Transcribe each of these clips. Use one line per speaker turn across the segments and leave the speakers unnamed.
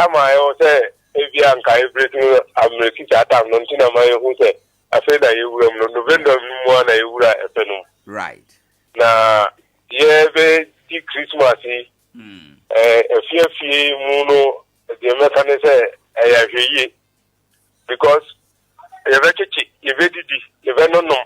time I say Abia and Everything American time, Nontina Maya who say, I said that you will November one, I would have
right.
Now, yeah, be Christmas, a few mono, the American say, I have here because you ready, you don't know.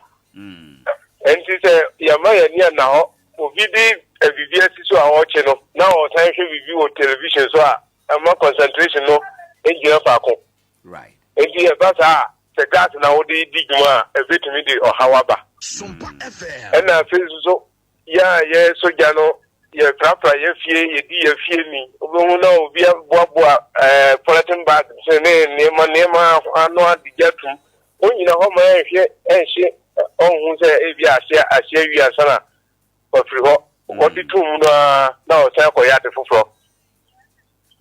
And she said, Yamaya near now, Vidi, a VVS is our watching now, time to review on television, so I'm more concentration, no, engineer Paco.
Right.
And the Basa, the gas now, the Digma, a vitamin or however.
Sompa FM.
And I feel so, yeah, so Jano, yeah, proper, yeah, me. We know we have Bobo, Fullerton back, Nema, I know the Jetum. When you know how my and she, who say, Avia, I share you as Sana, but what the two now, Sanko Yata for.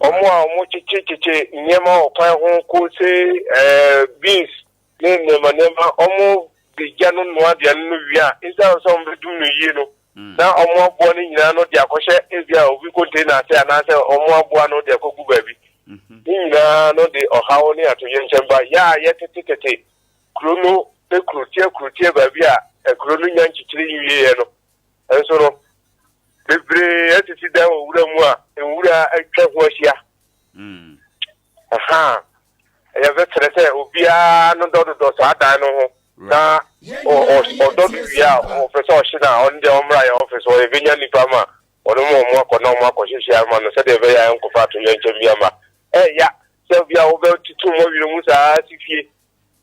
Omo chichi nyema opan ho ko se beans nema omo de janu no ade no wia isa so mbedu no yie no na omo abo ni nyina no de akɔhye ebia obi container se anase omo abo no de akogu baabi nyina no de ohawo ni atoye nchemba ya yetetete krono e krotie baabi a krono nyanchichiri yiye no enso no bebre etiti da owura mu a ewura atwa ho ahia ya vetere se obia no do so adan no ho na o do bia o professor shina on the omra ya office o evenya nipa ma ono mo akona mo akohihia ma no se de be ya enkofa to yenche bia ma ya se bia o be tutu mo wire mu sa sifie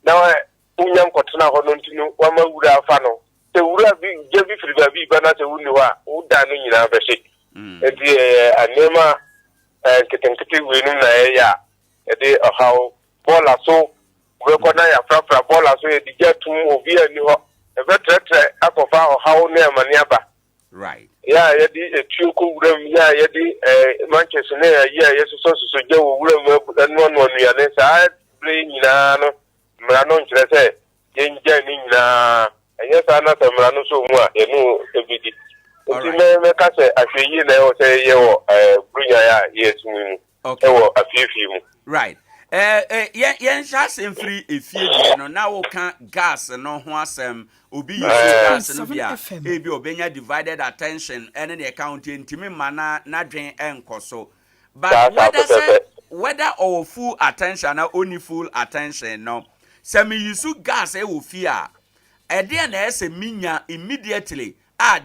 na unya nkotena ho no ntinu wa ma wura afa no se wura bi je bi firi ba bi ba na se wuni wa u da no nyina be se enti anema kete wenu na ya de how bola so we kona ya frafra bola so e dige tum obi ani ho e betre akofa how na maniaba
right
ya di etuko wuram ya di Manchester na ya yeso so je wo wuram no ya ne sa play nyina no mra no nkyere se yenja ni nyina enye sa na samra no so mu a enu ebidi me ka se ahweyi na o se ye wo brunya ya yesu mu
okay
wo afiefi mu
right yen shasen free efie die no na wo kan gas no ho asem obi use gas no bia ebi obenya divided attention ene the account ntimi mana na dwen enkoso but whether or full attention or only full attention no se me use gas e wo fie a ede na ese minya immediately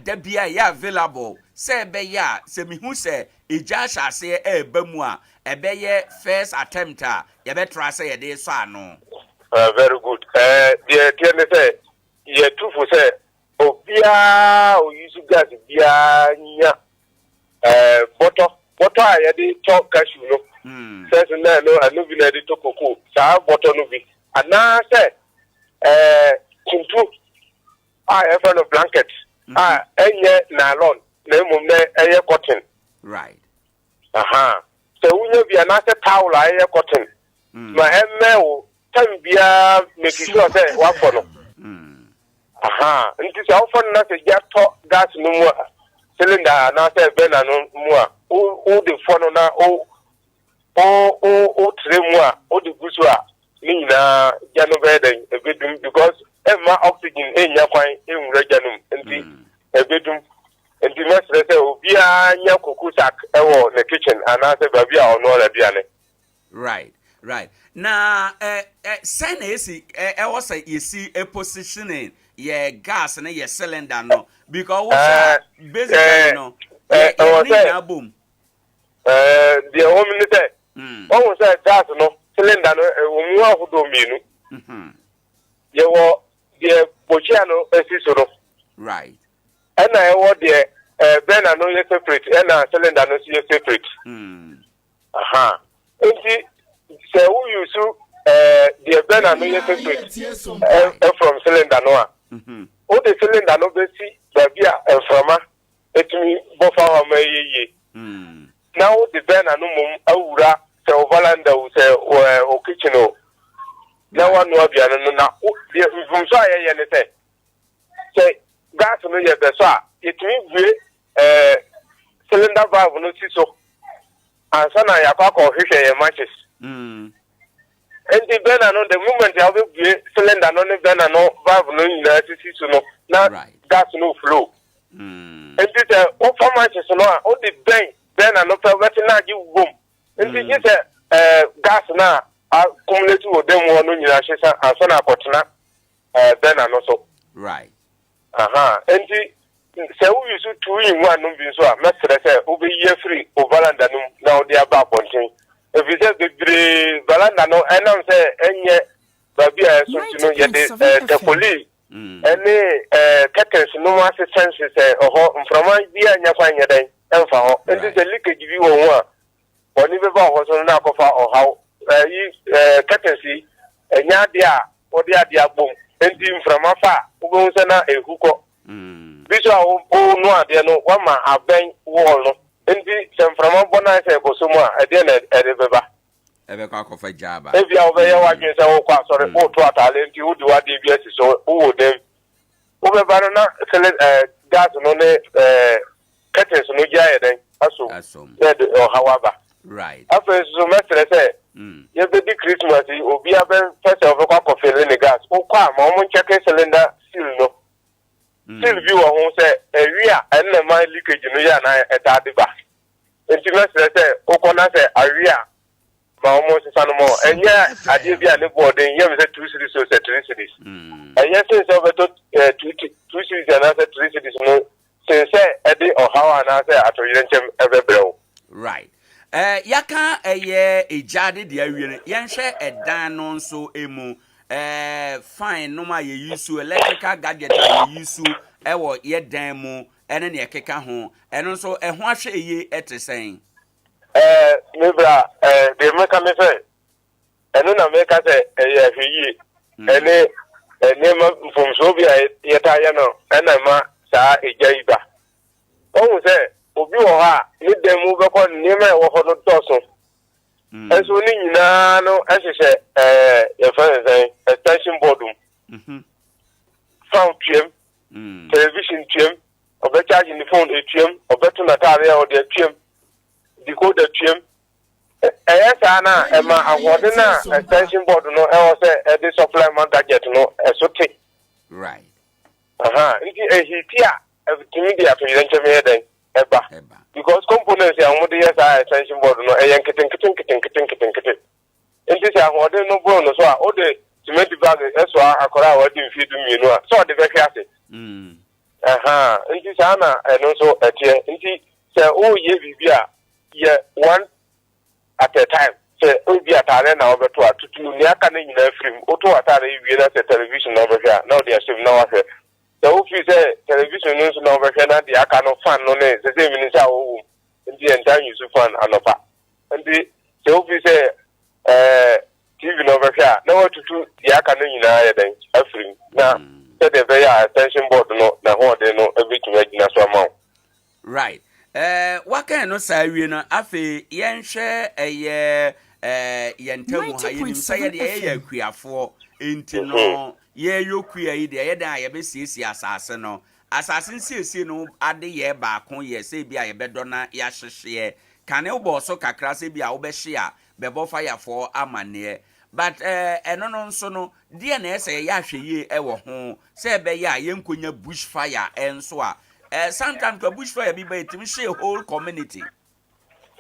da bia ya available se be ya se mi hu se eja hyase eba mu a ebeye first attempt a ye be try say ye dey so ano
very good the tell say ye tufu say obia o use gas bia nya bottle a ye dey talk cashew no says na no anu bi na dey to koko sa bottle no bi ana say kuntu a friend of blanket enye nylon na mum na eye cotton
right
so unye bia na se towel eye cotton ma emme time bia make sure say wa for no nti se ofo na se ja to gas no mu cylinder na se be na no mu a o de for no na o tre mu a o de gusu a ni na ja no be den e bedum because emma oxygen enya kwan enwura janum nti ebedum nti mesre se obi anya kokusak ewo na kitchen anase baby a ono la biane
right na sen esi was yesi a positioning ye gas na ye cylinder no because basically no boom
the woman say o say gas no cylinder no omu ahudo mienu ye wo the pochiano esisoro
right
and I want the burner no separate and cylinder no separate so who use the burner no separate from cylinder no o the cylinder no be see babia from etimi bofa ma yeye now the burner no mum awura se overlander se o kitchen o na one no bia no na the so aye ne say gas no ye be so a it mean cylinder valve no si so ansana yakwa hwehwe ye matches enti bena no the moment ya be cylinder no ne bena no valve no nyina sisi so no na gas no flow enti the o matches no a o di bena no pe weti na gi wom enti ji se gas na accumulate wo dem wo no nyina hwesa ansana akotena bena no so
right
enti se wo use 2 in 1 no bi so a mesere se wo be ye free o valanda no na o dia ba bonten if you say the valanda no enam say enye babi a so tino ye de police any curtains no assistance say from bi anya kwa nya den emfa ho enti se leakage bi wo ho a oni be ba ho so na akofa o haw curtains enya dia o dia dia bom enti from afa wo be se na ehuko biso o no ade no wa ma aben wall no enti semframa bona se bosomu a ade na ede beba
ebe kwa kofa jaba
ebi a obe ye wadwen se wo kwa sorry o to atale enti wo di wade bi asi so wo dem wo beba no na gas no ne curtains no ja ye den aso said o hawaba
right
after so mestre se ye be di Christmas obi aben first of all kwa fill in the gas o kwa ma o mo check cylinder seal no still view who say area and the my leakage no ya na etadiba intimate say okona say area ma almost sanomo enya ade bia ne board yem say 2 cities so say 3 cities enya say so beto 2 cities and say 3 cities no say ede o how na say atoyenchem ebebreo
right yaka ejade de awie yenhwe edan no nso emu fine no ma ye use electrical gadget ye use ewo ye dan mu ene ne ekeka ho eno so ho ahwe eye etesen
mebra de meka me fe eno na meka se ye hweyi ene ma from so bia ye ta ye no ena ma sa ejaiba o se obi wo ha ni dan mu be ko ni ma wo ho no toso eso ni nyina no ehhehye ye fa extension board sound trim television trim obe charge in the phone trim obe to na tare o de trim decoder trim esa na e ma awode na extension board no e wo se the supplement gadget no eso te
right
nti ehitia everything dey ato yenche me den eba because components ya mo dey yes extension board no e yen keten nti se awode no bo no so a o de cement bag eso akora awode mfi du mienu a so de be hwe ase nti sa na eno so etie nti se o ye bibia ye one at a time se o bi atare na obeto atutu ni aka na nyina afrim o to atare wie na se television na obehwa na o de asem na wa se o fi se television no so na obehwa na de aka no fan no ne se mi ni sa o nti entan use fan anopa nti se o fi se TV no obehwa na wa tutu de aka no nyina ya den afrim na se de be ya attention board no na ho de no everything agina so amount
right wakan no sa wie no afi yenhwe yentamu ha yenim say de ye akuafo enti no ye yokua yi de ye dan ye be siesi asase no asase nsiesi no ade ye ba ko ye se bia ye bedo na ya hyehye kane wo so kakra se bia wo be hye a bebo fire for amane but eno no nso no de na ese ye ahweye e wo ho se be ye a ye nkonya bushfire enso a sometimes the bushfire be by to share whole community.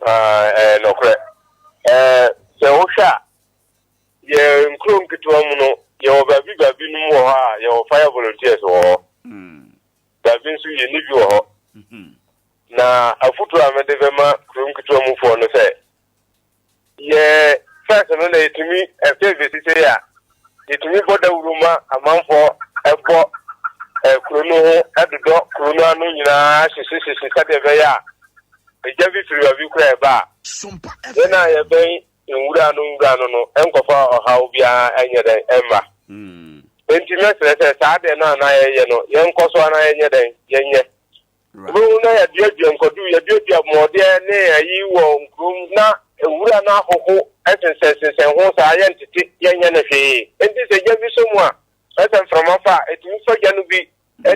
No correct. So Osha, ye nkrum kitwa muno, ye obabi no mo ha, ye fire volunteers wo. Babi nso ye nibi wo. Na afutu amede bema nkrum kitwa mu fo no say. Ye first no na etimi service say ya. Etimi boda uruma amanfo ebo krono adudo krono anu nyina sisi kade be ya ejabi firi abi kura ba Sompa na ye ben nwura no enkofa oha obia enye den emma enti mesere se saade na ye no ye nkoso na enye den yenye bu na ya die nkodu ya die mode ne ayi wo nkrum na nwura na ahoko esensensen ho sa ye ntete yenye na hwe enti se jabi so mu a esen from afa etimi so ja no bi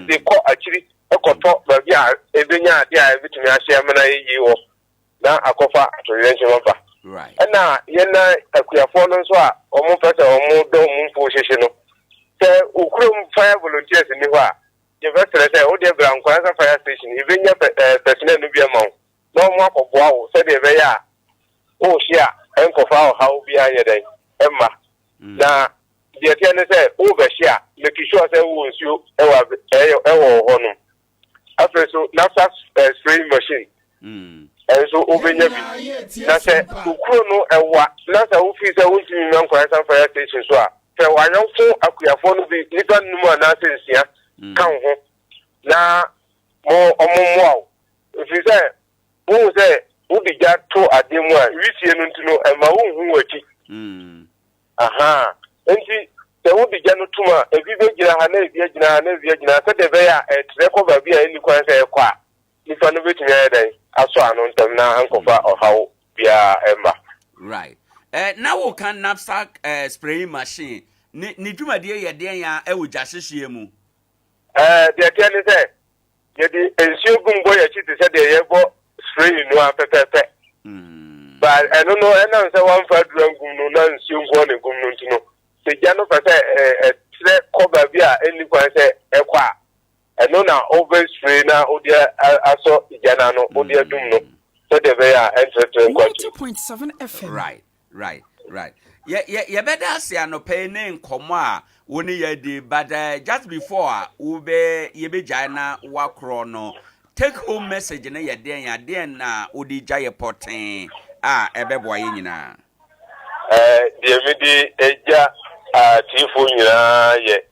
de ko akiri ekoto ba bia ebenya ade a ebitumi ahye amana yi wo na akofa atoyenche mfa
right
na yena akuyafo no so a omo pese omo do omo mfo hyehye no se ukrum fire volunteers ni ho a je vetere se o de bra Nkoranza fire station ibenya personnel no bi ama no omo akoboa wo se de be ya o hia enkofa o ha obi anye den emma na de tiene se o be hia make sure se wo nsuo ewo ho no afreso nafsa spraying machine so obenya bi na se ukuro no ewa na se wo fi se wo timi na Nkoranza fire station so a se wayonfo akuyafo no bi nipa numu ana sensia kan ho na mo omomwa fi se wo se wo bija to ademu a wisie no ntino ema wo hu waki aha enti se wo bija no tuma ebi be gira ha na ebi agina ha na ebi agina se de be ya etre ko ba bi a eni kwan se ekwa nipa no betumi adan aso ano ntam na ankofa ohawo bia emba
right now we can knapsack spraying machine ni dwumade ye den ya e wogya hyehye mu
de tiene se ye di ensio gumbo ya chi se de ye bo spraying no apepepe but eno no ena se wan fa durangum no na ensio ngo ne gum no ntino se gya no fa se tre cover bia eni kwan se ekwa eno na over spray na odi aso igana no odi adum no so de be ya entre
90.7 FM
right ye better say anope ne nkomo a woni ye di but just before we be ye be jana wakro no take home message na ye den na odi jaye poten ebebo ye nyina
de mi di eja tifo nyina ye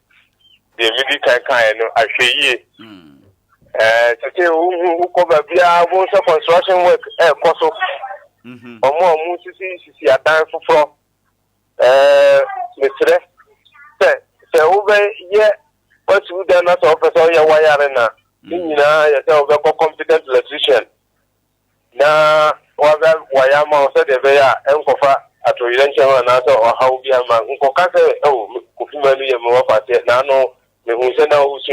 de mi di kan no ahweye tete wo ba bia wo so construction work koso omo sisi adan foforo mesre se wo be ye what you do not officer ya wire na nyina ya se wo be competent electrician na wa be wire ma so de be ya enkofa atoyirenche na so o hawo bia ma nkoka se kofima nu ye mo wa fate na no me hu se na wo su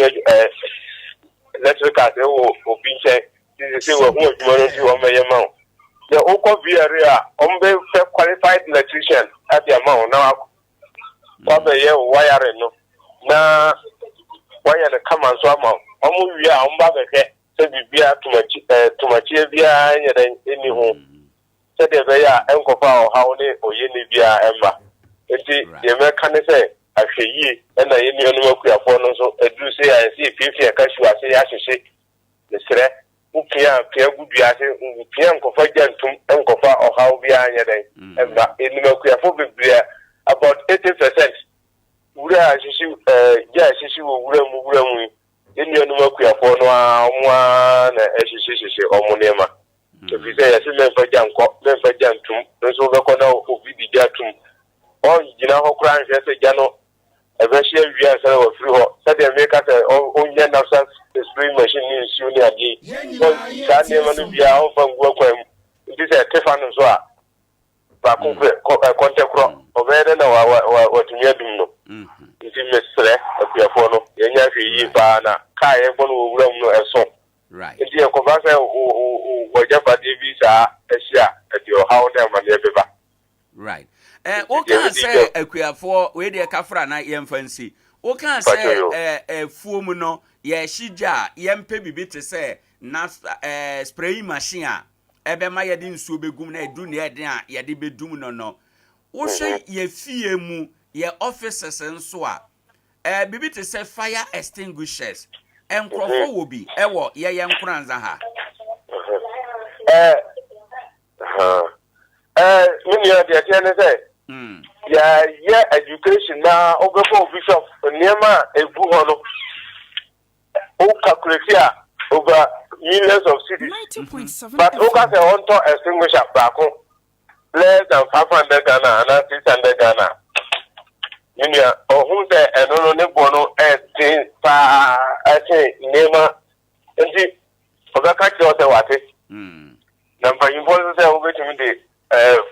electrical se wo obinche se wo hu adwuma no ti wo meye ma the oko area ombe qualified electrician at the amount now what be here wire no na wire the come and so amount omu wi a omba be se bibia tumachi bia nya den eni ho se de be ya enkofa o ha ne oye ne bia emba enti de me kan se ahweyi na ye ni onu akuafo no so edu se ya se fifia ka shu ase ya hyehe ne sere upia gudua se upia nkofa jantum nkofa ohaw bia anya den emba enima kuafo bebria about 80% wura hyehe ja hyehe wo wura mu eni onuma kuafo no amwa na hyehe omunema to fi say yesi memfa jantum nso be kona obi di jatum on gina ho kura nhwe se jano ebehye wia se wo firi ho se de make us onye nafsa spray machine ni nsu ni agi so sa de manu bia o fangu akwam ndi se tefano so a ba ko kontekro obere na wa tumia dum no ndi mesre afiafo no yenya hwe yi ba na ka ye bono wo wura mu no eso
right
ndi e ko ba se wo jafa de bi sa ehia e o hawo na ma ne beba
right o kan say akuafo we de kafra na yemfansi o kan say fuomu no ye hija yempe bibi te say na spray machine a ebe ma ye de nsuo begum na edu ne eden a ye de bedum no wo hwe ye fie mu ye offices nso a bibi te say fire extinguishers enkrofo wo bi ewo ye Nkoranza ha
mini ya de tiene say ya education na ogefo bishop niema ebu hono o calculate over millions of cities
90.7
but o ka say on to extinguisher baako less than 500 Ghana and 600 Ghana mini ya ohun say eno ne bono tin pa niema nti obaka ti o say wate na mpa impossible say o betimi de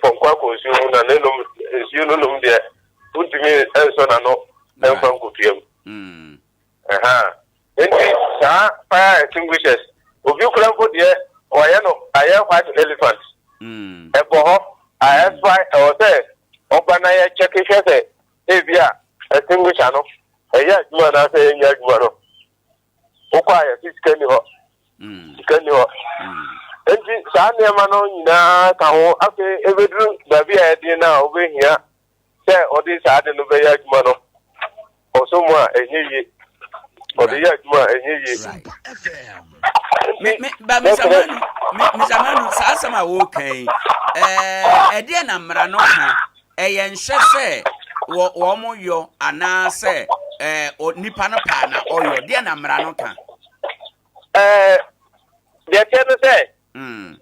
from kwako nsuo na nenum nsuo no num de untimi enso na no emfa nkotuam enti sa fire extinguishers obi kura ko de oye no aye white elephant Ebo I spy or say Obanaya check it Abia extinguisher no yes man I say yes man Okwaya can you Enti sane mano nyina ka ho afi ebedru baby ade na obehia se odi sade no be yaduma no osomo a enyeyi odi yaduma enyeyi
me zamanu sasama wo kan ede na mra no ka eye nhye se wo mo yo ana se nipa no pa na oyo de na mra no ka
de tenu se Mrano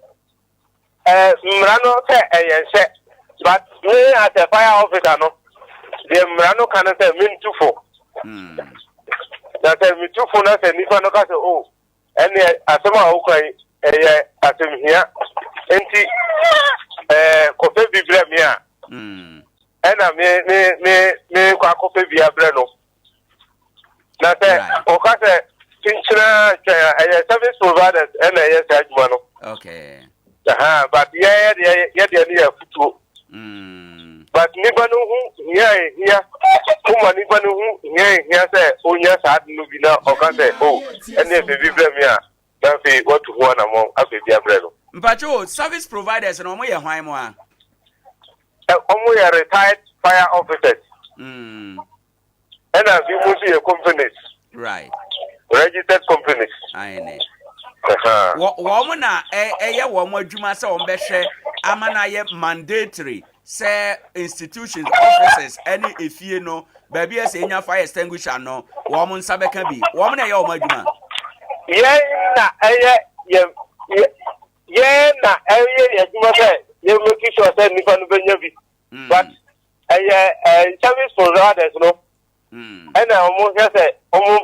say say but me as a fire officer no the Mrano can say mean too for that me too for na say nipa no ka say oh any asema o kai asem here enti kofe bibra me a ena me kwa kofe bia bre no na say o ka say tinchira service providers and yes adjuma no
okay
but yeah near futu but nibanu hu here kuma nibanu hu here say onya sad no bi na o ka say oh ene be bibre me a na fe what to one among afi bia bre no
mpacho service providers no mo ye hwan mo a
omo ye retired fire officers and as you must see companies
right
registered companies
aye wo na eye wo mo adwuma se wo behwe amana ye mandatory say institutions offices any efie no ba bia se nya fire extinguisher no wo mo nsa beka bi wo mo na ye wo mo adwuma
ye na adwuma se ye make sure say nipa no benya bi but service providers no and almost say omo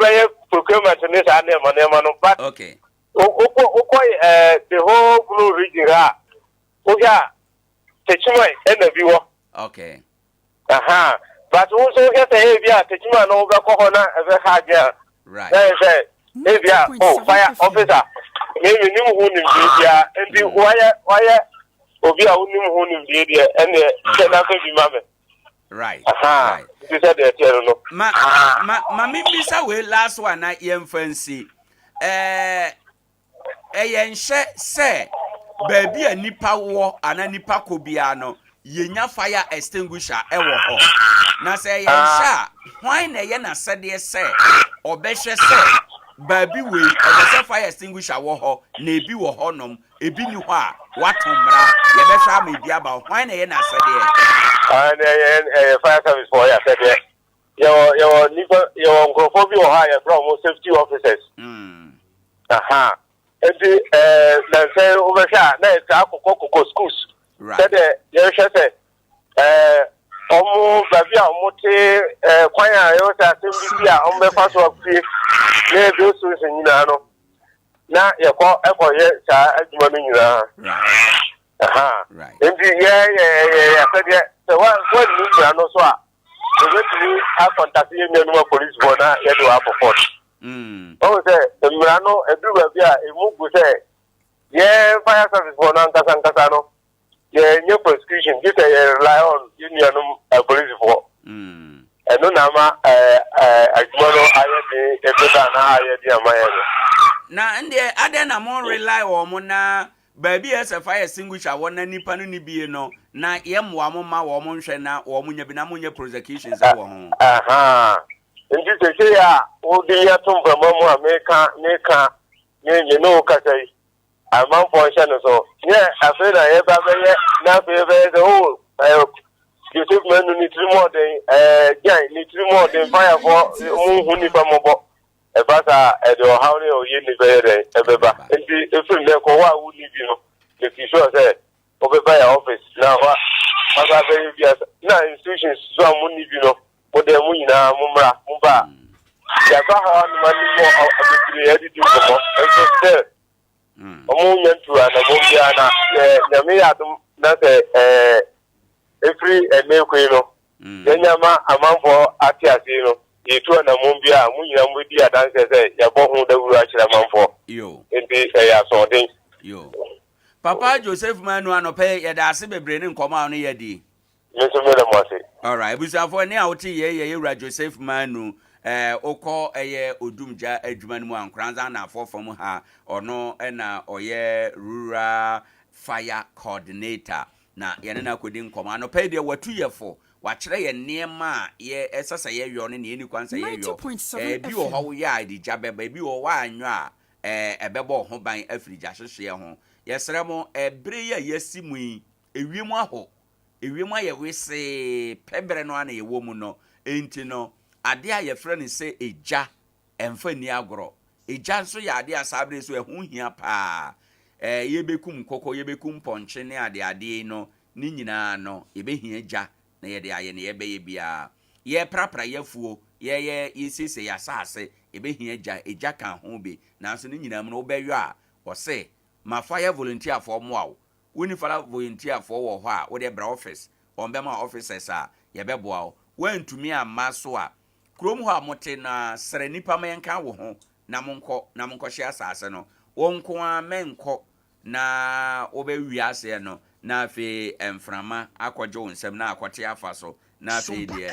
procurement ni sa na no but
okay
the whole blue region oja techima na biwo
okay
but also get a bia techima no be ko na e be haja
right
say bia fire officer maybe ni hu ni bia ndi why obi a hu ni hu ni bia ene se na be bi mame
right
right you said that no
ma mimisa we last one na yemfansi eyenhye se baabi a nipa wo ana nipa kobia no yenya fire extinguisher ewo ho na se yensha hwan na ye na sede se obehwe se baabi we obese fire extinguisher wo ho na ebi wo ho nom ebi ni ho a watomra ye behwe ama ebi aba hwan na ye na sede
and fire service for ya said your nkrofo bi o ha ya from safety officers and na say over here na ka kokoko schools said you say omo baby a omo te kwan a yo say assembly a omo be faso afie na be so nyina no na ye ko ye sa adwuma no nyina
right
and said so what you no so a we have contact you no police board na ye do report oh say Mrano everywhere bia emugu say yeah fire service for nan kasa no yeah new prescription this rely on union police for no na ma ajumano aye de ebeda na aye de amaye
na ndie ade na mo rely wo mo na baabi as a fire extinguisher wona nipa no ni bie no na ye moa mo ma wo mo nhwe na wo mo nya bi na mo nya prosecutions wo ho
nti se ya o de ya tumba mamu ameka nye no kasai amam function so yeah after that e ba be na be the whole you take menu ni trimo den gan ni trimo den fire for hu ni pa mobo e ba sa e do how ni o ye ni be den e be ba nti e film le ko wa wu ni bi no the sure say o be by office na wa ba be bi na institutions so amu ni bi no o de mu nyina mu mra mu ba ya ba ha no mani mo abetire edi du ko so say omo nyantu ana mo bia na nyame ya dum na say every emekwe no yenyama amanfo atiase no yetu na mo bia mu nyina mo di adanse say ya bo hu da wuru a kire amanfo
yo
enti ya so den
yo Papa Joseph Manu anope ye da ase bebre ne nkoma no ye di.
Yeso mere mo ase.
All right, busafo ne a woti ye Ewura Joseph Manu okọ eye odumja adwuma no mu Nkoranza na afofom ha ono na oye rural fire coordinator na yene na kodi nkoma anope de watu yefo wachire ye niema ye esasa ye yo ne ni kwansa ye yo bi wo ho ya di jabeba bi wo wa anyo a ebebo ho ban afrija hwehwe ho yesere mo ebre ya yesimu yi ewiem aho ewiem aye wese pebre no ana ye wo mu no enti no ade a ye frɛ ne se eja emfa ni agoro eja nso ya ade asabre so ehu hia pa ye bekum kokko ye bekum ponche ne ade no ni nyina no ye behia eja na ye de aye ne ye beye bia ye prapra yafuo ye yesese ya sase ye behia eja kan ho be na so ni nyina mu no beyo a wo se ma fire volunteer for moawo woni fara volunteer for wo ho a wo de bra office on be ma officers a ye beboa wo wantumi amma so a krom ho amote na sere nipa ma yenka wo ho na monko hye asase no wonko a menko na obewi ase no na afi emframa akwaje wonsem na akote afa so na afi de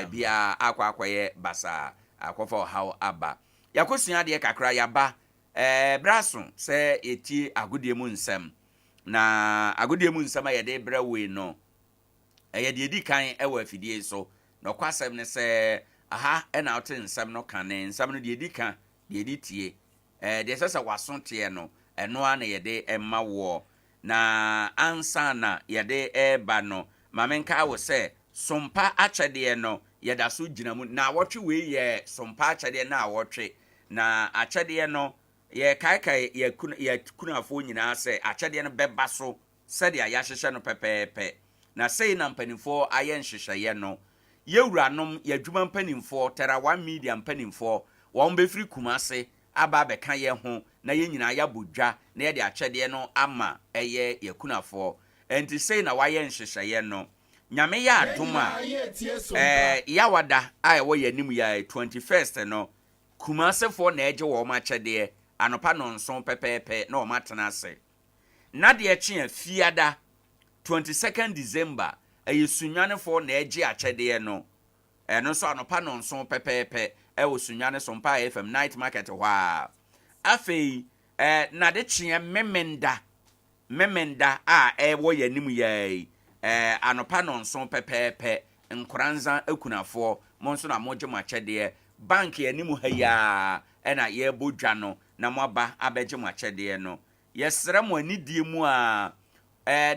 bia akwaye basa akwafa hawo aba yakosua de kakra yaba braso se eti agodie mu nsem na agodie mu nsem a yede bra we no yede edi kan ewa afidie so no kwasem ne se aha na ote nsem no kane nsem no de edi kan de edi tie de sesa wasonte no eno a na yede emma wo na ansa na yede eba no mamenka wo se sompa achede no yeda so ginamu na wotwe we ye sompa achede na wotwe na achede no ye kaikai ye kunafo nyina se achede no beba so sede ya hyehye no pepepe na sei na mpanimfo aye nhyehyeye no yewuranom yadwuma mpanimfo tera 1 media mpanimfo won befiri kumase aba beka ye ho na ye nyina ya bodwa na ye de achede no ama eye yakunafo enti sei na waye nhyehyeye no nyame ya adoma yawada a wo yanim ya 21st no kumase fo na eje wo ma chede anopa no nson pepepe na o matena ase na de eche fiada 22nd December sunwane fo na eje achede no eno so anopa no nson pepepe wo sunwane Sompa FM night market hwa afei na de che memenda a wo yanim ya anopa no nson pepepe Nkoranza akunafo monso na moje machede bank yanim ha ya na ye bodwa no na moaba abeje machede no yesere mo anidie mu a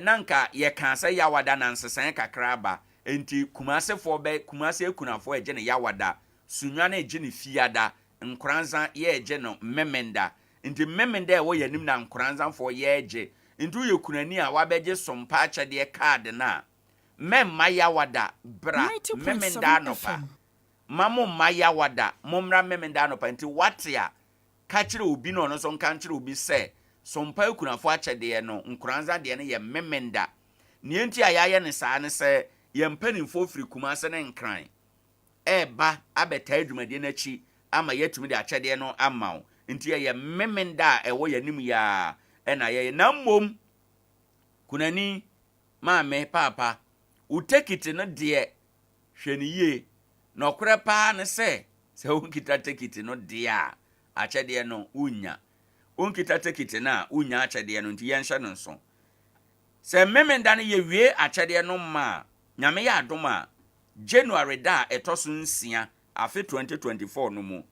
nanka ye kan se yawada na nsesan kakra ba enti kumase akunafo eje ne yawada sunwane eje ne fiada Nkoranza ye eje no memenda enti memenda wo yanim na Nkoranza fo ye eje ndu ye kunani a wabeje Sompa achede card na memma yawada bra memenda anopa mamo mayawada momra memenda anopa nti watia ka kire obi no no so nka kire obi se Sompa ekunafo achede no Nkoranza de ne ye memenda ne enti ayaye ne saa ne se ye mpanimfo firi kumase ne nkran eba abeta adwumade na chi ama yetumi de achede no amaw nti ye memenda ewo yanim ya na ye na mmom kunani maame papa utekiti no de hweniye na okure pa ne se unkita tekiti no de a achede no unya unkita tekiti na unya achede no nti yenhye no nso se memenda no ye wie achede no ma nyame ya adoma January da etoso nsia afi 2024 no mu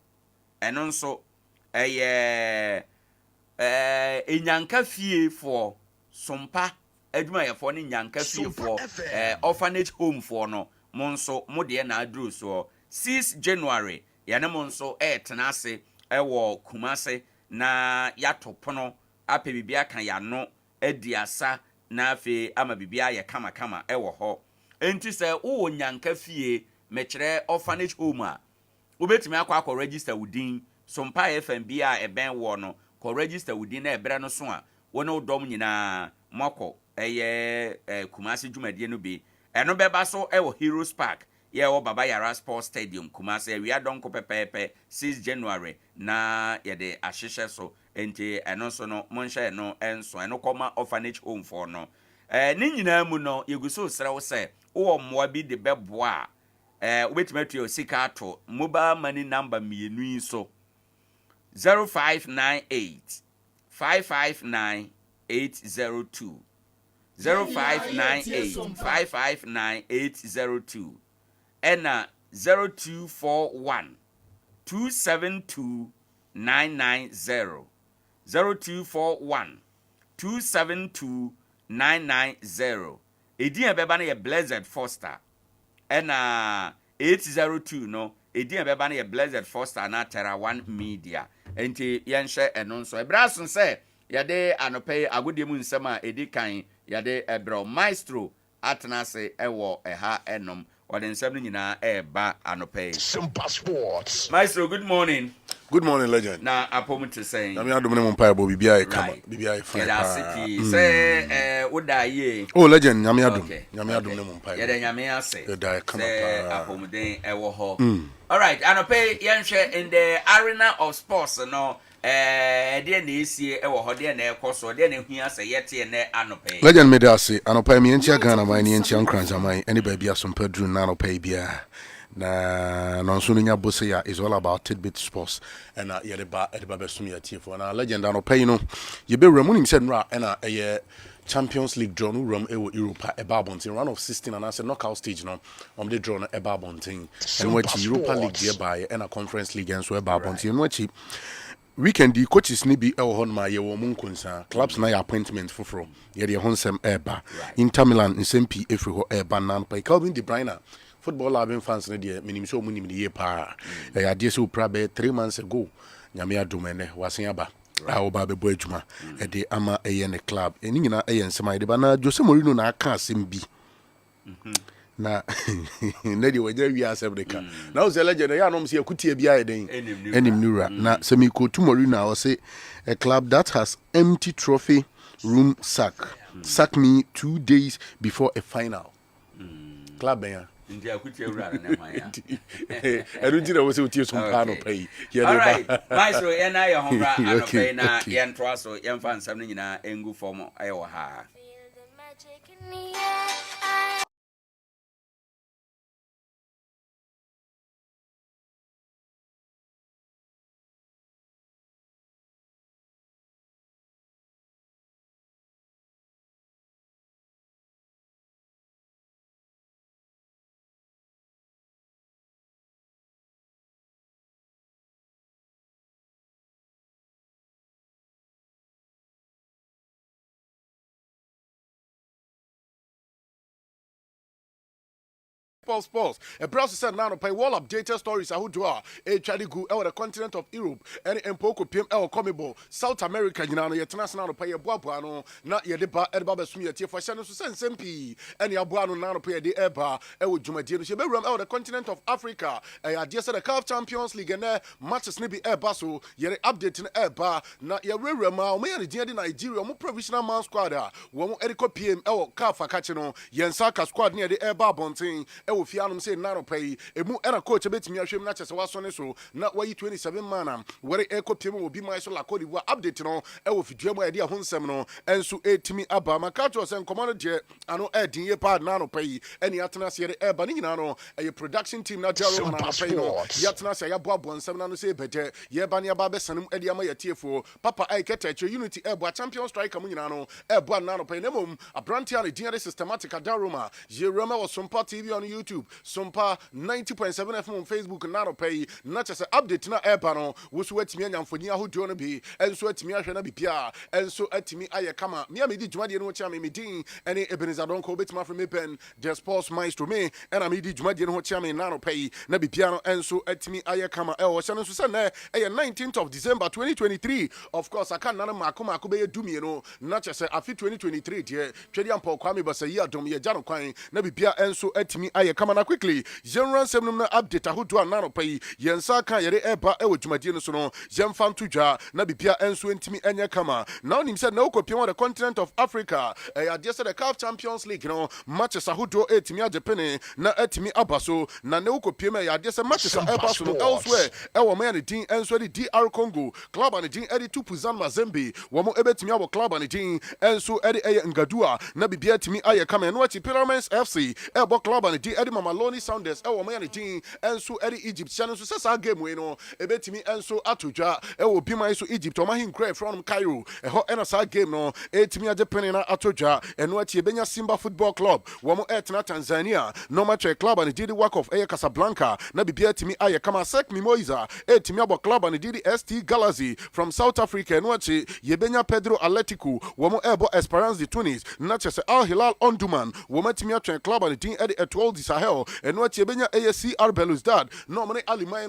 eno nso enyanka fie for Sompa adwuma ye for ne nyanka fie for orphanage home for no monso mode na aduru so 6 January yana monso tena ase wo kumase na yatopono ape bibia kan ya no adiasa na afi ama bibia ye kama wo ho enti se wo nyanka fie mekere orphanage home a obetimi akwa register wudin Sompa FM bia eben wo no ko register wudin na ebre no so a wo ne odom nyina mako kumase dwumadie no bi eno beba so wo Heroes Park ye wo Baba Yara Sports Stadium kumase wi adonko pepepe 6 January na ye de ahyehye so enti eno so no monhye no enso eno koma orphanage home for no ne nyina mu no yeguso srew se wo mmoa bi de beboa wobetime to sika to mobile money number mienu yi so 0598 559 802 0598 559 802 and 0241 272 990 0241 272 990 Edian beba na ye Blessed Foster and 802 no Edian beba na ye Blessed Foster na Terra One Media enti yenhye eno so ebrason se yade anope agode mu nsema edi kan yade ebro maestro atenase ewo eha enom wade nsem nyina eba anope
Sompa Sports.
Maestro, good morning.
Good morning, legend.
Na apom to say
na me adom ne mo pa bo bibia e kama bibia e fine
pa say woda ye
oh legend nyame adom ne mo pa
ye nyame ase
da e kama pa
apom den e wo ho all right anope yenhwe in the arena of sports no de na esie e wo ho de na ekoso de na hua se yete ne anope
legend me da ase anope me enchia Ghana man ne enchia Nkoranza man ene ba bia Sompa dru na anope bia na nonso nya bose ya is all about tidbit sports and yedeba besum ya tifo na legend anope you know ye be ramunim said nra na Champions League draw no ram ewo Europa eba bontin round of 16 and I said knockout stage no the draw no eba bontin and what Europa League there by and a Conference League and so eba bontin what weekend the coaches ni bi ewo hon ma ye wo munkunsa clubs na appointment foforo ye de honsem eba Inter Milan nsempi efri ho eba nan pa Calvin De Bruyne football loving fans na de minim so munim de ye pa ya de so prabe 3 months ago nyame adomene wasen aba awo ba be bo adwuma e de ama eye ne club eni nyina eye nsema de ba na Jose Mourinho na aka asem bi na na di wanya wi asebdeka na o se legend ya no mse akutie bia eden enim nura na semi ko tomorrow na o say a club that has empty trophy room sack me 2 days before a final club ya
ndi akutie ura na maya
erunti na wo se utie Sompa no pai
all right maestro yana ya honra anope na yen troaso yen fan sam ni nyina engu form ayo ha
Sports. A browser said now pay wall updated stories who do a Charlie go over the continent of Europe and Empoko PM El Comibo, South America, you know, international pay a boano, not yet the bar at Babasumia for Shannon Sempi, and Yabuano now pay the Eba, El Jumadino, she be run out the continent of Africa. I just said the CAF Champions League and matches maybe Air Basso, yet update in Airba, not your real Mao, me and the Nigeria, more provisional man squad, one Erico PM El Kafa Kachino, Yensaka squad near the Airba Bonting. Fianum say nano pay emu era coach betimi ahwem na chese wasone so na wayi 27 man where eco piem will be my so la code update no e wo fidua mo idea honsem no enso etimi aba makato sen command je ano edin ye pad nano pay eni atena se ye eba ni nyina no e production team na jaro na pay no yatena se ya boabo nsem na no say beje ye ba ne aba besanum edi ama ye tiefo papa ai ketache unity eba champion striker mu nyina no eba nano pay nemom abrantia ne dia systematic adaroma ye roma was Sompa TV on YouTube Sompa 90.7 FM on Facebook na pay na chese update na eba no wo so atimi anyamfoni ahodo no bi enso atimi ahwe na bibia enso atimi aye kama me amedi dwumade no chia me din ene Ebenezer Donko betima from me pen the sports maestro me ena me di dwumade no chia me na pay na bibia no enso atimi aye kama e wo hye no so se na 19th of December 2023 of course aka na mako be dumie no na chese afi 2023 de twedi ampa kwa me basa yi adom ye gya no kwan na bibia enso atimi aye ɛyɛ kamana quickly yɛnran sɛm nom na update ahodoɔ anano pay yɛnsa ka yɛde ɛba ɛwɔ dwumadie no so no yɛmfa nto dwa na bibia ɛnso ntimi ɛnyɛ kama na wonim sɛ na wokɔpia wɔ the continent of Africa ɛyɛ adeɛ sɛ the CAF Champions League no matches ahodoɔ ɛtimi agye pene na ɛtimi aba so na ne wokɔpia mu ɛyɛ adeɛ sɛ matches a ɛba so no elsewhere ɛwɔ ma yɛ ne din ɛnso ɛde DR Congo club and din ɛde Tupuzan Mazembe wɔn ɛbɛtimi abɔ club and din ɛnso ɛde ɛyɛ Ngadua na bibia timi ayɛ kama ɛno akyi Pyramids FC ɛbɔ club and din ɛde Mamelodi Sounders ɛwɔ ma yɛ ne din ɛnso ɛde Egyptian nso sɛ saa game wei no ɛbɛtimi ɛnso ato dwa ɛwɔ biman so Egypt ɔma hinkra from Cairo ɛhɔ ɛna saa game no ɛtimi agye pene na ato dwa ɛno akyi ɛbɛnya Simba Football Club wɔn ɛtena Tanzania na ɔma twɛ club and din work of ɛyɛ Casablanca na bibia timi ayɛ kama Sek Mimosa ɛtimi abɔ club and din ST Galaxy from South Africa ɛno akyi yɛbɛnya Pedro Atletico wɔn ɛbɔ Esperance de Tunis na kyɛ sɛ Al Hilal Omdurman wɔn atimi atwɛn club and din ɛde Etoile du Sahel ɛno akyi yɛbɛnya ASCR Belouizdad na ɔmo ne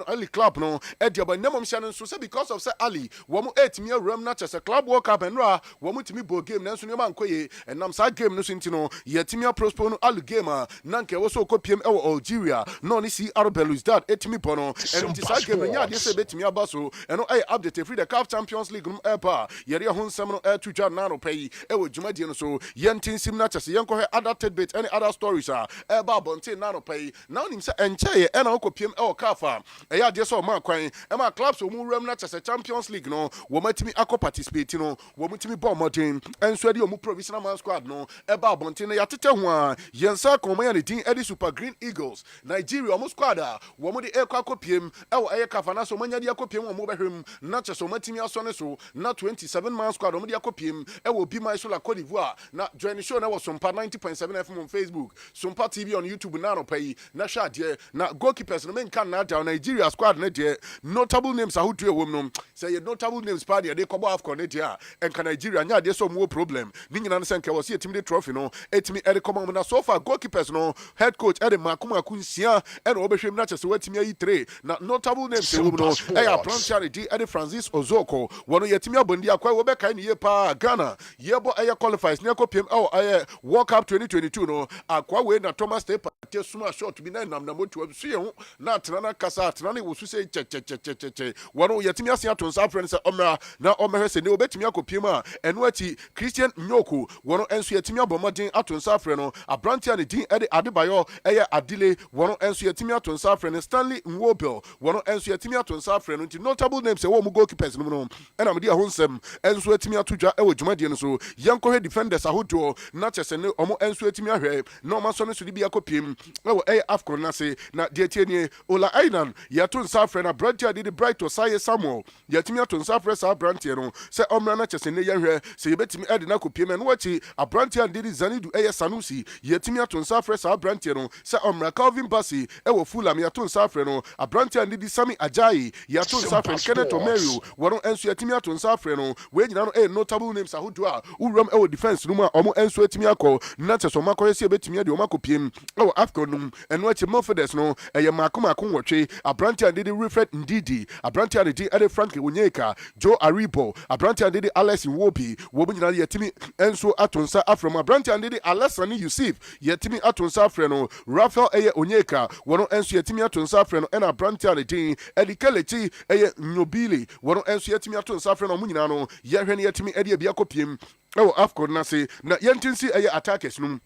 Ali club no ɛde aba nnɛmɔm hyɛ no nso sɛ because of sɛ Ali wɔn ɛtimi awuram na kyɛ sɛ club World Cup ɛnora wɔn timi bɔ game nanso nneɛma nkɔ yie ɛnam saa game no so nti no yɛtimi aprospo no Ali game a na nka ɛwɔ so ɔkɔ piem ɛwɔ Algeria na ɔne CR Belouizdad ɛtimi bɔ no ɛno nti saa game no nyɛ adeɛ sɛ ɛbɛtimi aba so ɛno ɛyɛ update free the CAF Champions League no ɛba yɛre ho nsɛm no ɛto dwa nano pɛ yi ɛwɔ dwumadie no so yɛntinsim na kyɛ sɛ yɛnkɔhwɛ other tidbit ɛne other stories a ɛba abɔnten nano pɛ yi na wonim sɛ ɛnkyɛeɛ ɛna wokɔ piem ɛwɔ CAF a ɛyɛ adeɛ sɛ ɔma kwan ɛma clubs ɔmu wuram na kyɛ sɛ Champions League no wɔmatimi akɔ participate no wɔmutimi bɔ ɔmɔden ɛnso ɛde ɔmu provisional man squad no ɛba abɔnten no yɛatete ho a yɛnsa kɔmɔ yɛ ne din ɛde Super Green Eagles Nigeria ɔmo squad a wɔmo de ɛkɔ akɔ piem ɛwɔ ɛyɛ CAF na so ɔmanya de akɔ piem ɔmo bɛhwem na kyɛ sɛ ɔmatimi asɔ ne so na 27 man squad ɔmo de akɔ piem ɛwɔ Biman so la Cote d'Ivoire na join the show na wɔ Sompa 90.7 FM on Facebook Sompa TV on YouTube na no pay na hwɛ adeɛ na goalkeepers no menka na down Nigeria squad ne deɛ notable names ahodoɔ ɛwɔ mu no sɛ yɛ notable names pa deɛ de kɔbɔ AFCON ne deɛ a ɛnka Nigeria nya adeɛ sɛ ɔmo wɔ problem ne nyinaa no sɛ nka wɔ sɛ yɛtimi de trophy no ɛtimi ɛde kɔma mu na so far goalkeepers no head coach ɛde mako nsia ɛna wɔbɛhwɛ mu na kyɛ sɛ wɔatimi ayi 3 na notable names ɛwɔ mu no ɛyɛ aprantia ne di ɛde Francis Ozoko wɔno yɛtimi abɔndi akɔ wɔbɛkae ne yie paa Ghana yɛbɔ ɛyɛ qualifiers ne akɔ piem ɛwɔ ɛyɛ World Cup 2022 no akwa wei na Thomas Tepa te suma short bi na nam na motu so yɛ ho na atena na kasa atena ne wo so sɛ kyɛ wɔno yɛtimi ase ato nsa afrɛ no sɛ ɔmmra na ɔmmɛhwɛ sɛ ne wɔbɛtimi akɔ piem a ɛno akyi Christian Nyoko wɔno nso yɛtimi abɔ mmɔden ato nsa afrɛ no abrantia ne din ɛde Adebayo ɛyɛ Adile wɔno nso yɛtimi ato nsa afrɛ no Stanley Nwobel wɔno nso yɛtimi ato nsa afrɛ no nti notable names ɛwɔ mu goalkeepers no mu no ɛna mede ɛho nsɛm ɛnso yɛtimi ato dwa ɛwɔ dwumadie no so yɛnkɔhwɛ defenders ahodoɔ na kyɛ sɛ ne ɔmo ɛnso yɛtimi ahwɛ na ɔma sɔ ne so de bi akɔ piem ɛwɔ ɛyɛ AFCON no ase na deɛ tie nie Ola Ainan yɛato nsa afrɛ no abrantia de Bright Osaye Samuel yɛtimi ato nsa afrɛ saa abranteɛ no sɛ ɔmmra na kyɛ sɛ ne yɛhwɛ sɛ yɛbɛtimi ɛde no akɔ piem ɛno akyi abranteɛ de Zanidu ɛyɛ Sanusi yɛtimi ato nsa afrɛ saa abranteɛ no sɛ ɔmmra Calvin Bassey ɛwɔ Fulham yɛato nsa afrɛ no abranteɛ de Sami Ajayi yɛato nsa afrɛ Kenneth Omerio wɔno ɛnso yɛtimi ato nsa afrɛ no wei nyina no ɛyɛ notable names ahodoɔ a wuram ɛwɔ defense no mu a ɔmo ɛnso atimi akɔ na kyɛ sɛ ɔmo akɔyɛ sɛ yɛbɛtimi ade ɔmo akɔ piem ɛwɔ AFCON no mu ɛno akyi Milforders no ɛyɛ maako nwɔtwe abranteɛ de Wilfred Ndidi abranteɛ de ɛde Frank Onyeka Joe Aribo abranteɛ de Alex Nwobi wɔn nyinaa yɛtimi ɛnso ato nsa afrɛ mu abranteɛ de Alessani Yusuf yɛtimi ato nsa afrɛ no Rafael ɛyɛ Onyeka wɔn nso yɛtimi ato nsa afrɛ no ɛna abranteɛ de ɛde Kelechi ɛyɛ Nyobili wɔn nso yɛtimi ato nsa afrɛ no ɔmo nyinaa no yɛhwɛ ne yɛtimi ɛde ebi akɔ piem ɛwɔ AFCON n'ase na yɛntinsi ɛyɛ attackers no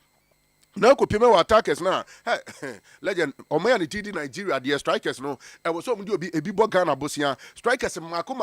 na ko peme wa attackers na legend omoya ne tidi Nigeria the strikers no e was so mudi obi ebi bo Ghana bosia strikers mako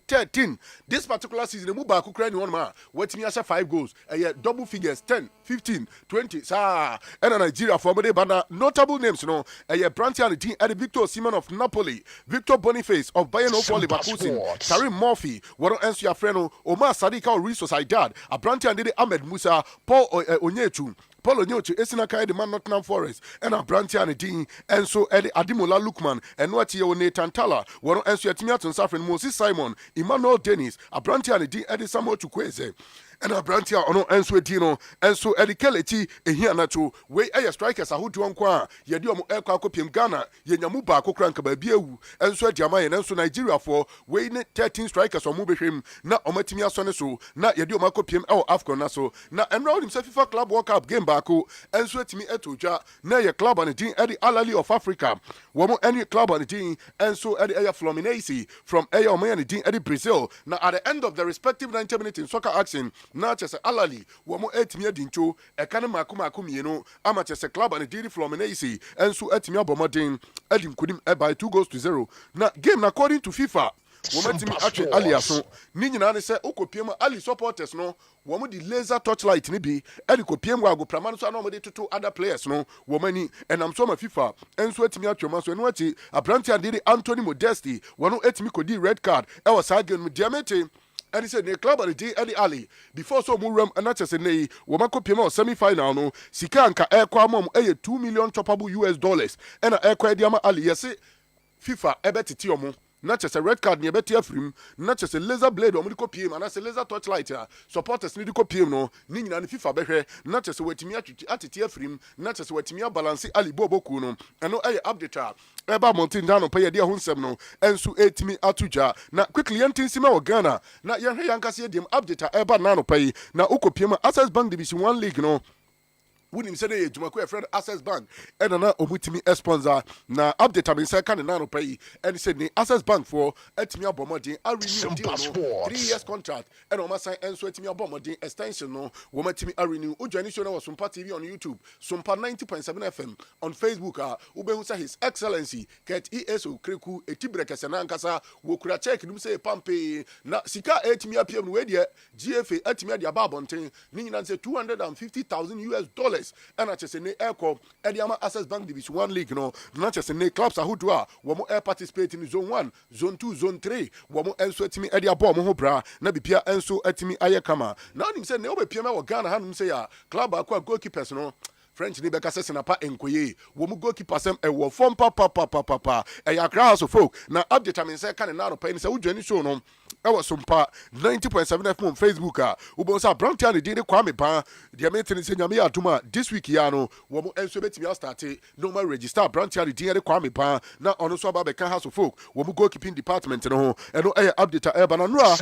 13 this particular season mu ba ko kra ni won ma watimi asa 5 goals double figures 10 15 20 sa and Nigeria for me bana notable names no Branty and team Victor Osimhen of Napoli, Victor Boniface of Bayern of Leverkusen, Karim Murphy waro enso ya freno Omar Sadika of Real Sociedad, Branty and Ahmed Musa, Paul Onyechu Paul Onyoche, Esinaka de Man Nottingham Forest, and a Brantian Dean, and so Eddie Adimola Lukman, and what you Nathan Tala, one answer at Miaton Safran, Moses Simon, Emmanuel Dennis, a Brantian Dean, Eddie Samuel Chukwese. and abrantia ono enso edino enso edikelechi ehia nacho we eye strikers ahodo nko a ye de omo ekwa akopiem Ghana ye nyamu ba akokra nka ba bia ewu enso adiama ye enso Nigeria for we ne 13 strikers omo behwem na omatimi asone so na ye de omo akopiem e Afcon na so na enro nim se FIFA Club World Cup game baako enso etimi etodwa na ye club on din edi Alali of Africa womo any club on din enso edi eye Fluminense from eye omo ye din edi Brazil na at the end of the respective 90 minutes in soccer action na chese Alali womo etimi adincho ekane maako mienu ama chese club on din Fluminense enso etimi abomodin edim kudim by 2-0 na game according to FIFA womatimi atwe Ali aso ni nyina ne se okopiem Ali supporters no womo di laser torchlight ni bi edi kopiem wago prama no so na womo de toto other players no womani enam so ma FIFA enso etimi atwe ma so eno achi abranti ade Anthony Modesti wono etimi kodi red card e was game diamete and he said the club at the Eddie Ali before so muram and not just a woman kopiem semi-final no sika anka aircraft mom $2 million choppable US and aircraft diama Ali yes FIFA ebetiti omo not just a red card near better film, not just a laser blade or medical PM, and as a laser torchlight. Supporters need to PM no, Ning and FIFA behe, not just a wettimia at a film, not just a wettimia balance Ali Bobo Kuno, and no update. Eba Mountain down on pay a dear Hunsemno, and so 8 me atuja. Now quickly Sima or Ghana, not young Yankasi dim update Eba Nano pay, now Uko PM Access Bank Division 1 League no. Wouldn't say Jumako friend Access Bank and na omutimi sponsor na update am say kan na no pay and said the Access Bank for etimi abomodin a renew deal no 3 years contract and o ma sign enso etimi abomodin extension no wo matimi a renew ojani show na was Sompa TV on YouTube Sompa 90.7 FM on Facebook ubehu say His Excellency Ket ESO Kreku etibrekese na nkasa wo kura check dum say pampe na sika etimi apiem no we de GFA etimi de ababonten ni nyina say $250,000 and I just say airco Ediama Access Bank Division 1 League no not just say clubs are who do womo air participate in zone 1 zone 2 zone 3 womo enso etimi edia ball mo ho bra na bipia enso etimi ayekama na nim say ne obepia ma wo Ghana hanum say ya club akwa goalkeepers no French ni beka sese na pa enkoye wo mu goalkeeper sem e wo form pa e ya Accra House of Folk na update am say kan na no pa ni say udwani show no e wo Sompa 90.7 FM on Facebook wo bo say Brown Tian dey Kwame pa dey maintain say nyame aduma this week ya no wo mu enso betimi start no ma register Brown Tian dey Kwame pa na ono so aba beka House of Folk wo mu goalkeeping department no ho e no e update e ba na no a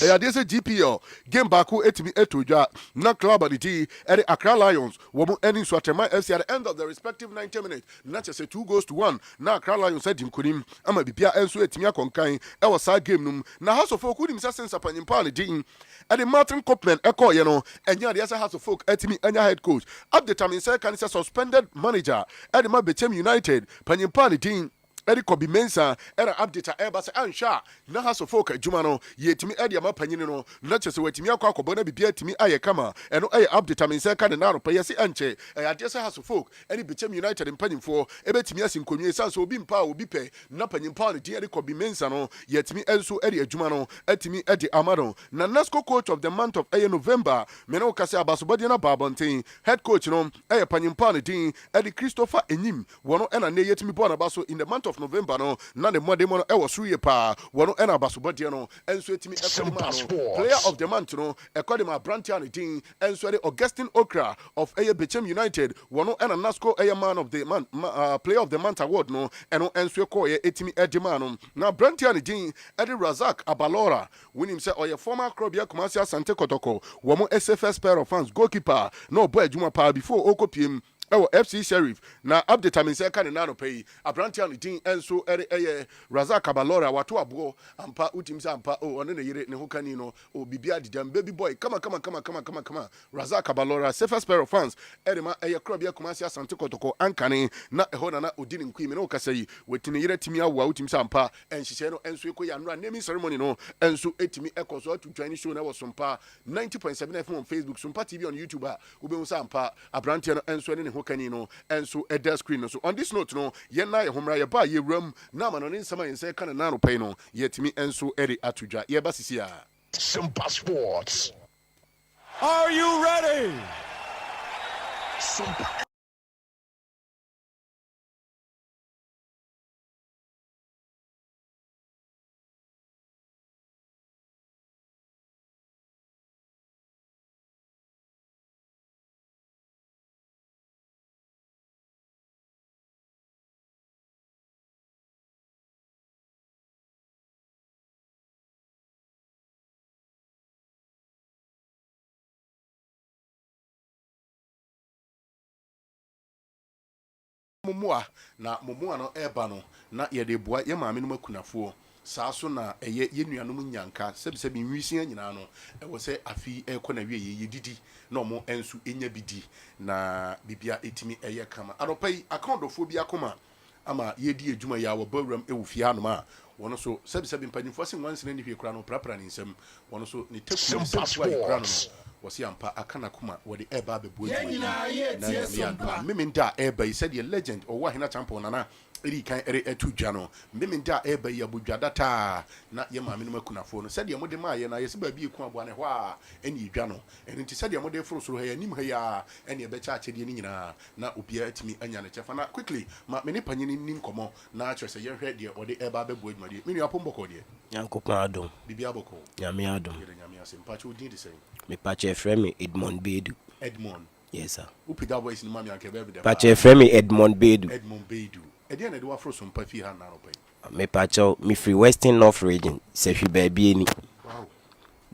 e ya dey say GPL game back etimi etodwa na club at the Accra Lions womu ending Swatema FC at the end of the respective 90 minutes. Not just a 2-1. Now Accra Lions said him kunim. Ama bibia enso etimia konkan. E was side game num. Na House of Folk kudim sa sense upon impani din. And the Martin Copeland echo you know. And yeah, the House of Folk etimi enya head coach. Up the time in say can suspended manager. And the man Bechem United. Panimpani din. Eri Kobi Mensa era update eba se ansha na House of Folk adwuma no yetimi edi amapanyini no na chese wetimi akwa akobona bibia timi aye kama eno aye update am nsa ka ne na ro payese anche ade se House of Folk eri Bechem United mpanyimfo ebetimi asinkonwe sanso obi mpa obi pe na panyimpa no di eri Kobi Mensa no yetimi enso eri adwuma no etimi edi amaro na NASCO coach of the month of November me no kase abasobodi na babonten head coach no aye panyimpa no din edi Christopher Enyim wono ena ne yetimi bona baso in the month of November no na the money mono e was ruye pa wono ena basobodi no enso etimi ekodi player of the month no ekodi ma Brantian din enso edi Augustine Okra of Bechem United wono ena NASCO man of the month player of the month award no eno enso ekoye etimi edima no na Brantian din edi Razak Abalora winning say oye former Krobia Kumasi Asante Kotoko womo SFS pair of fans goalkeeper no boy adwuma pa before okopiem FC Sheriff na update am say kan na no pay Abrantian din enso eye Razak Abalora wato abo ampa utim say ampa one ne yire ne ho kani no bibia didam baby boy come Razak Abalora safest pair of fans edema eye Krobia Kumasi Asante Kotoko ankane na eho na odini nkwi me no kasai wetini yire timi awa utim say ampa enhihye no enso ekoya no naming ceremony no enso etimi ekoso to join show na was Sompa 90.7 FM on Facebook Sompa TV on YouTube ube say ampa Abrantian enso ne kanino and so a desk screen so on this note no ye na ye homra ye ba ye ram na ma no ne nsama ye say kan na no pay no yet me enso eri atudwa ye ba sisi a
Sompa Sports.
Are you ready?
Sompa
Mumua na mumua no eba no na ye de boa ye maame no makunafo saa so na eye ye nuanom nyanka sebi nwisia nyina no e wo se afi e kɔ na wie ye didi na omo ensu enya bidi na bibia etimi eye kama adopai akondofo bi akoma ama ye di adwuma ya wo bawram e wo fie hanom a wono so sebi mpanyimfo se nwansene ni hwe kura no prapra ni nsam wono so ni taku sebi kura no wasi ampa akana kuma wode eba bebu adwuma na ya memenda eba yi said legend Owoahene Acheampong nana eri kan ere etu dwa no memenda eba yi abodwa data na ye maame no makunafo no said ye mode ma ye na ye se ba bi eku aboa ne ho a eni dwa no eni ti said ye mode foro soro ha ya nim ha ya eni ebe cha achede ni nyina na obia atimi anya ne chefa na quickly ma me ne panyini ni nkomo na akyere se ye hwe de wode eba bebu adwuma de me nua pomboko de
Yankopon adom
bibia boko
nyame adom
nyame asempa cho din de sei
me pache frame Edmond Bedu.
Edmond.
Yes sir.
Upi that voice in mami anke bebe de.
Pache frame Edmond Bedu.
Edmond Bedu. Edi na de wa fro Sompa fi ha na no pay.
Me pache me free Western North region se hwi baabi eni.
Wow.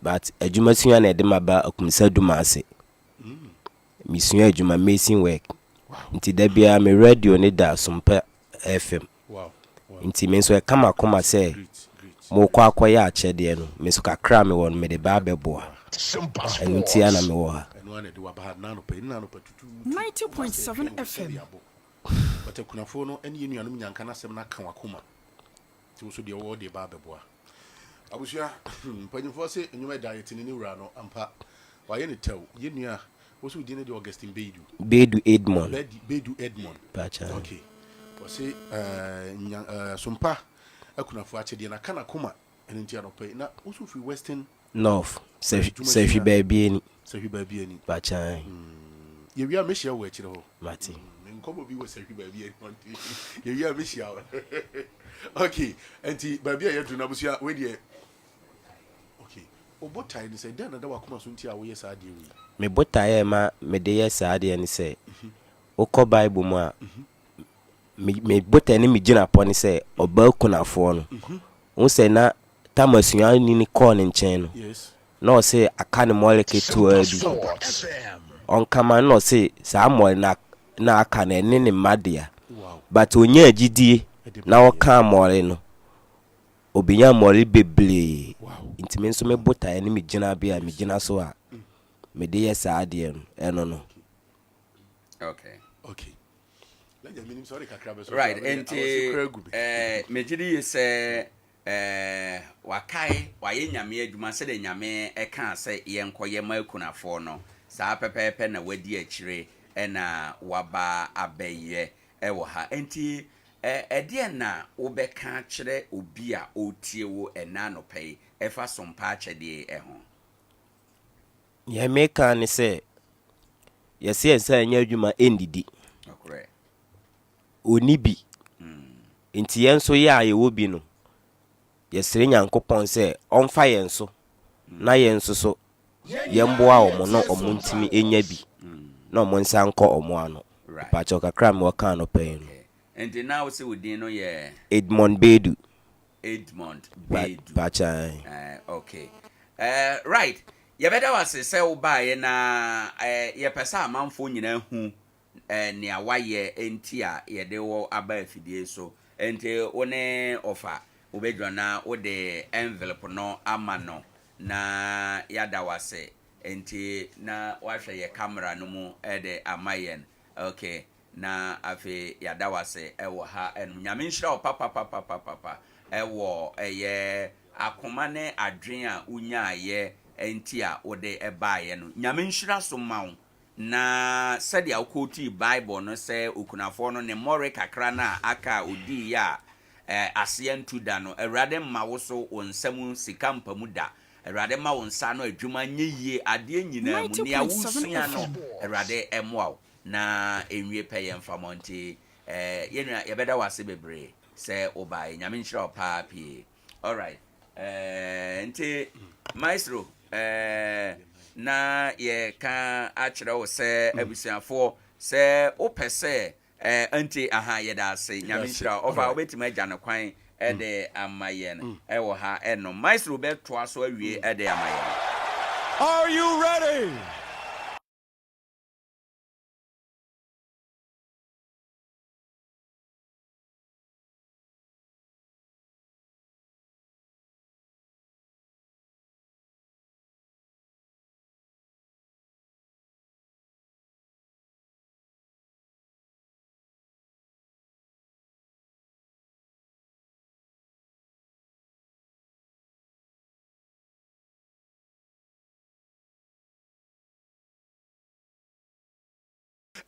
But adwuma sua na de maba akumsa duma ase. Me sua adwuma amazing work.
Wow.
Nti da bia me radio ne da Sompa FM.
Wow.
Nti me so e kama koma se mo kwa akoya akyede no me so kakra me won me de ba beboa. Nti ana me wo ha.
90.7 FM.
But kunafo no ene yenu anum nyanka na sem na kan wakoma. Ti so de wo de ba beboa. Abusua mpanyimfo se enyuma diet ni wura no ampa. Wa ye ne taw yenu a wo so di ne de Augustine Bedu.
Bedu Edmond.
Bedu Edmond.
Pacha.
Okay. Wo se Sompa akunafo achede na kana koma ene ntia no pay na wo so free Western
North. Se hwi baabi eni.
Se hwi baabi eni.
Pacha.
Ye wi a mehia wo akire ho.
Mati.
Nkomo bi wo se hwi baabi eni. Ye wi a mehia wo. Okay, enti baabi a yedu na busua we de. Okay. Obotai ni se den na da wakoma so ntia wo ye sa de wi.
Me botaye ma me de ye sa de ni se. Okọ Bible mu a me botaye ni me gina po ni se oba kunafo no. Wo se na tamasua ni call ne nchen no.
Yes.
No say akane moleke to abi. On kama no say sa mol na akane ne madea.
Wow.
But onya agidie na wo kan mole no. Obinya mole beble.
Wow.
Intime nso me botaye ni me gina bia me gina so a me de yes ade no eno no.
Okay.
Okay. Let me mean sorry kakra so.
Right, enti mejidi ye say wakai waye nyame adwuma se de nyame eka se yenkoye makunafo no saa pepepe na wadi akire na waba abeye ewo ha enti ede na wobeka kire obi a otie wo ena no pay efa Sompa akyede ho
ye meka ni se yesi ensa anya adwuma endidi
okure
onibi enti yenso ya ye wo bi no yesire Nyankopon se onfa yenso na yenso so yemboa omo no omo ntimi enya bi na omo nsa nkọ omo ano pa cho kakra me waka no pen
and now say within no ye
Edmond Bedu
Pacha okay right ye better was say wo ba ye na ye pesa amanfo nyina hu ne awaye enti a ye de wo aba afidie so enti one offer obedwa na ode envelope no ama no na yada wase enti na wahwe ye camera no mu ede amayen okay na afi yada wase ewo ha enu nyame nhira o papa ewo eye akoma ne adwen a unya ye enti a ode ebaaye no nyame nhira so mawo na sadi akoti Bible no se okunafo no ne more kakra na aka odi ya asientu da no Awurade ma wo so onsam sika mpamu da Awurade ma wo nsa no adwuma nyeyie ade nyina mu ne awusua no Awurade emoa na enwie peye mfamonti yenua yebeda wase bebre se obai nyame nhyira opa pie all right nti maestro na ye ka akire wo se abusuafo se opese anti aha yeda se nyame nhyira ofa obetima agya no kwan ede amayen ewo ha eno maestro beto aso awie ede amayen.
Are you ready?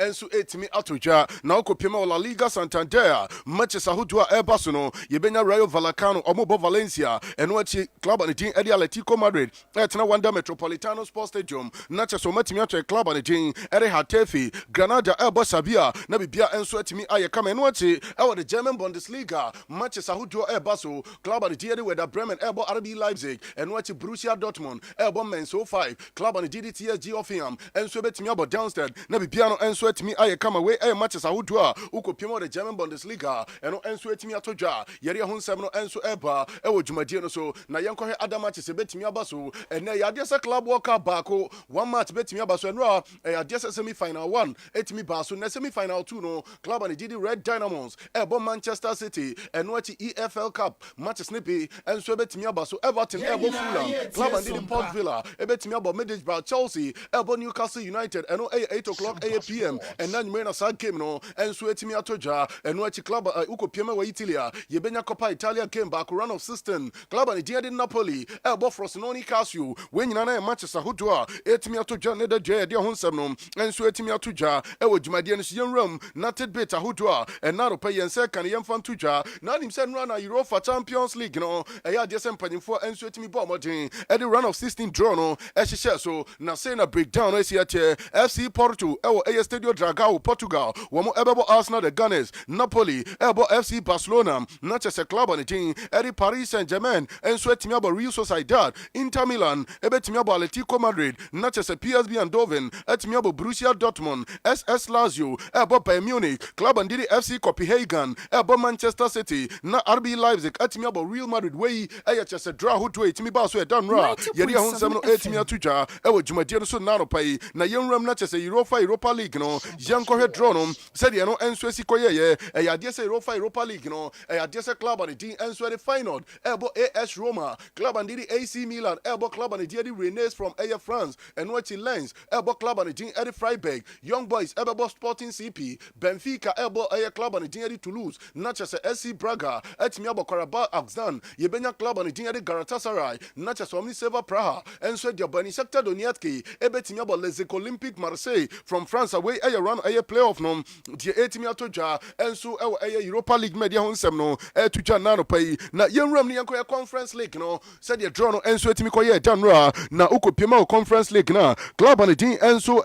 enso etimi atoja na okopema La Liga Santander matches ahodo a eba so no yebenya Rayo Vallecano omobo Valencia eno achi club and team Edi Atletico Madrid etna Wanda Metropolitano Sports Stadium na cheso matimi ato club and team Eri Hatefi Granada eba Sabia na bibia enso etimi ayeka eno achi ewo the German Bundesliga matches ahodo eba so club and team Werder Bremen eba RB Leipzig eno achi Borussia Dortmund eba Menso 5 club and TSG Hoffenheim enso betimi abo Downstead na bibia no enso etimi ayeka we matches ahodo a ukopema the German Bundesliga eno enso etimi atoja yeri ahonsem no enso eba ewo dwumadie no so na yenkohwe adam matches betimi aba so ene yade se club world cup baako one match betimi aba so eno yade se semi final 1 etimi ba so na semi final 2 no club and did Red Dynamos ebo Manchester City eno achi EFL Cup matches ne be enso betimi aba so Everton ebo Fulham club and did Port Villa ebetimi aba Middlesbrough Chelsea ebo Newcastle United eno 8 o'clock PM and then when a sad game no enso etimi atoja eno achi club ukopema wa Italia yebenya Coppa Italia game back run of 16 club and did Napoli ebo Frosinone Calcio when nyina Manchester hodoa etimi atoja ne de je de honsem no enso etimi atoja ewo dwumadie no yenram nated beta hodoa and na ropa yense kan yemfa toja na nim se no na Europa Champions League no eya de se mpanyimfo enso etimi bo modern e the run of 16 draw no ehye so na say na breakdown esi ache FC Porto ewo Estadio Dragao Portugal womo ebebo Arsenal the Gunners Napoli ebo FC Barcelona Manchester club on team Eri Paris Saint-Germain enso etimi abo Real Sociedad Inter Milan ebetimi abo Atletico Madrid Manchester PSV Eindhoven etimi abo Borussia Dortmund SS Lazio ebo Bayern Munich club and did FC Copenhagen ebo Manchester City na RB Leipzig etimi abo Real Madrid wey Chelsea draw hoto etimi ba so e dan ra yeri ahonsem no etimi atuja ewo dwumadie no so na no pai na yenram na Chelsea Europa League no yankohwe draw no said no enso esikoye yade se Europa League no yade se club and the enso the final ebo AS Roma club and the AC Milan ebo club and the Rennes from France and what Lens ebo club and the Eddie Freiburg Young Boys ebo Sporting CP Benfica ebo club and the Toulouse Nachase SC Braga etimi abo Karabakh Akzan yebenya club and the Galatasaray Nachase Omnisever Praha enso the Bani Shakhtar Donetsk ebetimi abo Les Olympiques Marseille from France away run playoff no the etimi atoja enso Europa League media honsem no tuja nano pai na yenram ni yanko Conference League no said the draw no enso etimi koye danra na ukopema Conference League na club and the enso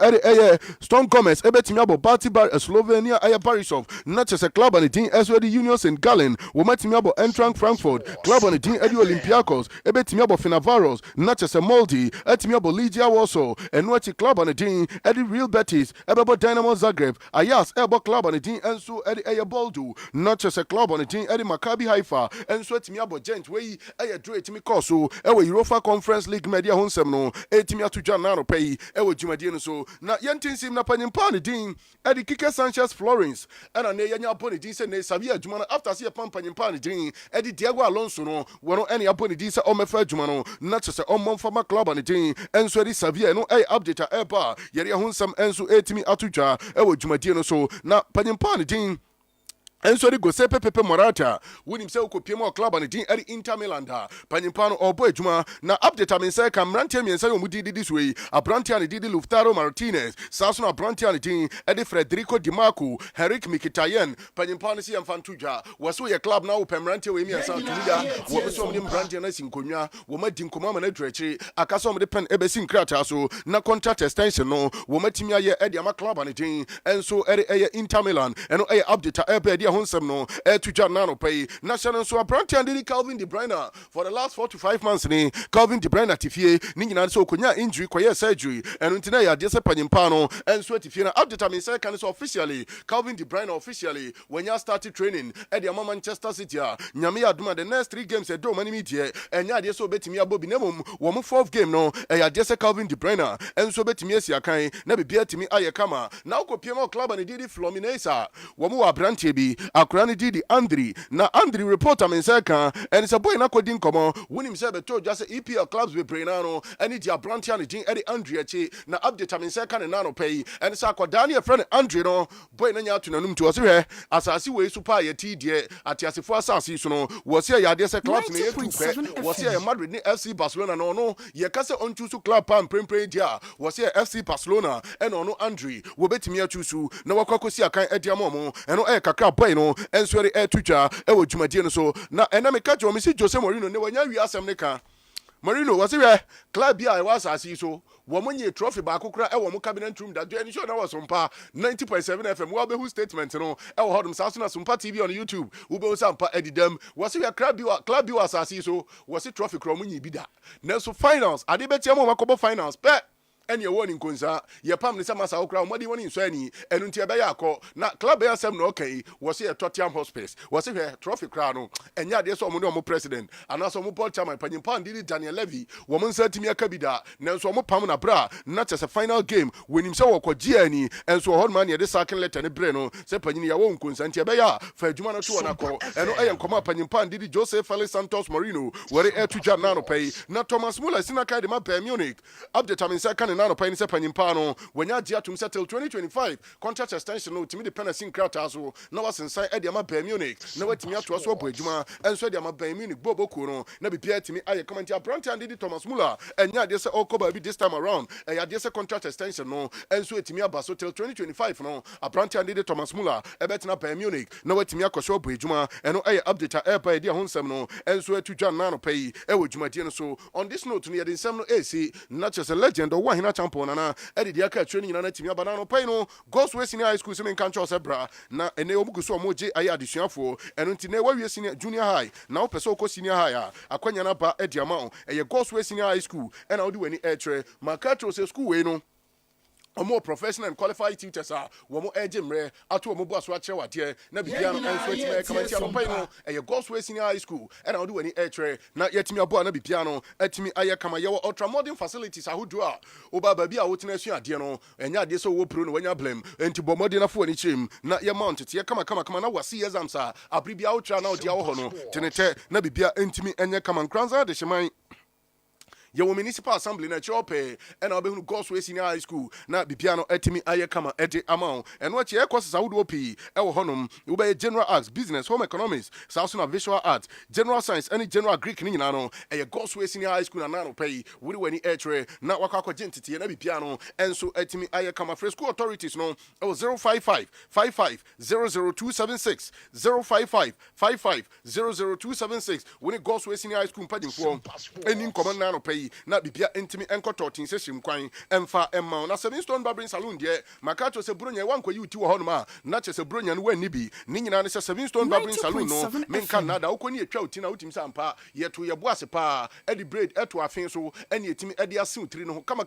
Stone Gomez ebetimi abo Batibar Slovenia Barisov not just a club and the enso the Union St. Gallen wo matimi abo Eintracht Frankfurt club and the Edu Olympiacos ebetimi abo Fenerbahce not just a Molde etimi abo Legia Warsaw and what club and the Edu Real Betis ebo Dynamo Zagreb Ayas ebo club and the enso Edu Boldu not just a club on the team Eddie Maccabi Haifa and so etimi abo gent wey draw etimi koso ewo Europa Conference League media honsem no etimi atuja na no pay ewo dwumadie no so na yentinsim na panyimpa ne din Eddie Kike Sanchez Florence and na yenya abone din se ne sabi adwuma no after se panyimpa ne din Eddie Diego Alonso no wono ene abone din se omefa adwuma no na chese omomfama club on the team enso Eddie Xavier no update eba yeri honsem enso etimi atuja ewo dwumadie no so na panyimpa ne din enso di go se Pepe Morata wonim se ukopiem club and the Inter Milan da panyimpa no obo adwuma na update am say kamrantie miensa yo mudi this way abrantia ne didi Luftaro Martinez saso na abrantia ne din Federico Di Marco Henrik Mkhitaryan panyimpa no si amfantuja waso ye club na wo pemrantie we miensa tuya wo so mni brantia na sinkonwa wo madi nkoma na dwekire akaso mde pen ebesi nkrata so na contract extension no wo matimi aye ama club and din enso Inter Milan eno update ebe honsem no tuja nano pay national so abrantia and Calvin De Bruyne for the last 4 to 5 months ni Calvin De Bruyne tifie ni nyina so konya injury koye surgery and ntina ya de se panyimpa no enso tifie na update am say can so officially Calvin De Bruyne officially when you started training at the Manchester City nyame aduma the next 3 games e do mani media enya de so betimi abobi nemum wo mo 4th game no ya de se Calvin De Bruyne enso betimi asia kan na bibia timi aye kama na ukopiem club and didi Fluminense wo mo abrantia bi yi akora ne di Andri na Andri reporter men say kan and say boy na kodi nkomo wonim say beto just say EPL clubs be brain no any dia brantia ne din Eddie Andri achi na update men say kan na no pay and say akoda ne friend Andri no boy na nya to nanum to say asase we super ye ti die atiasefo asase so no wo say ya de say clubs ne yetu wo say Madrid ne FC Barcelona no ye ka say on choose club pam prempre dia wo say FC Barcelona and ono Andri wo betimi atusu na wakokosi akan ediamomo eno kakra boy no enso re etutwa wo dwumadie no so na ena me ka jo me si Jose Mourinho ne wanya wi asem ne ka Mourinho was here club bia was asase so wo monye trophy ba kokra wo mo cabinet room that any show na was Sompa 90.7 FM wo be who statement no e wo hodum saso na Sompa TV on YouTube wo be Sompa edidam was here club bia asase so was trophy kro monye bi da na so finals ade betia mo makobo finals pe ene ye nkonsa ye pam ne sama sa okra omodi woni nso ani enu ntia be yakọ na club ya sem no okay wo se Tottenham Hotspur wo se trophy kra no enya de so omo president ana so omo board chairman panyimpa ndidi Daniel Levy wo mo nsa timi akabida na nso omo pam na bra na chese final game wenim se wo kwaji ani enso ho man ye de sakin letter ne bre no se panyini ya wo nkonsa ntia be ya fa adwuma no to na ko eno eye nkoma panyimpa ndidi Jose Felix Santos Mourinho wore etuja na no pay na Thomas Muller sinaka de ma Bayern Munich update am nsa na no pay ni se panyimpa no wanya dia tum settle 2025 contract extension no timi de penalty krata so na wasensan e de ma Bayern Munich na watimi ato so obo adwuma enso de ma Bayern Munich boboku no na bibia timi aye comment ya brand and di Thomas Muller enya de se okoba bi this time around ya de se contract extension no enso etimi aba so till 2025 no a brand and di Thomas Muller e betina Bayern Munich na watimi akoso obo adwuma eno aye update e pa de honsem no enso atudwa na no pay e wo dwumadie no so on this note no ye de nsem no AC na chese legend Owoahene Acheampong na Adea Akye training na timi abana no pay no goes we senior high school semen kancho sebra na ene omuguso omoje aye adesuafo eno ntine wawie senior junior high na wo pese okọ senior high a akwanya na ba ediama eye goes we senior high school ena odi wani etre makato se school we no omo professional and qualified tutors are womo ejimre ato omo bo aso akere wade na bibia no enso etime kamantia no pai no eye Gospel Senior High School and I do any etre na yetimi abo na bibia no etimi aye kama ye ultra modern facilities ahodo a oba ba bia wotina asu ade no enya ade so wo pro no wanya blem enti bomode na fo ani chim na ye mount te kama na wasi exams a abribia ultra na odi a wo ho no tenete na bibia entimi enye kama Nkoranza de hyeman Your municipal assembly na chope and I'll be who goes to Senior High School na bipiano etimi aye kama ete amount and what ye courses I would opi ewo honum you be general arts business home economics south na visual arts general science any general Greek ni nyina no e goes to Senior High School na no pay we wani etre na wakakọ gentity na bipiano enso etimi aye kama free school authorities no 055 55 00276 055 55 00276 when it goes to Senior High School padimfo any command na no pay na bibia intimi enkoto tin se himkwan emfa emma na Seven Stone Barbering Salon de makato se bronya wankwayi uti wo hono ma na che se bronya no wani bi ni nyina ne se Seven Stone Barbering Salon no menka nada ukoni etwa uti na utim sampa yeto ye boase pa edi braid eto afin so eni etimi edi ase utiri no kama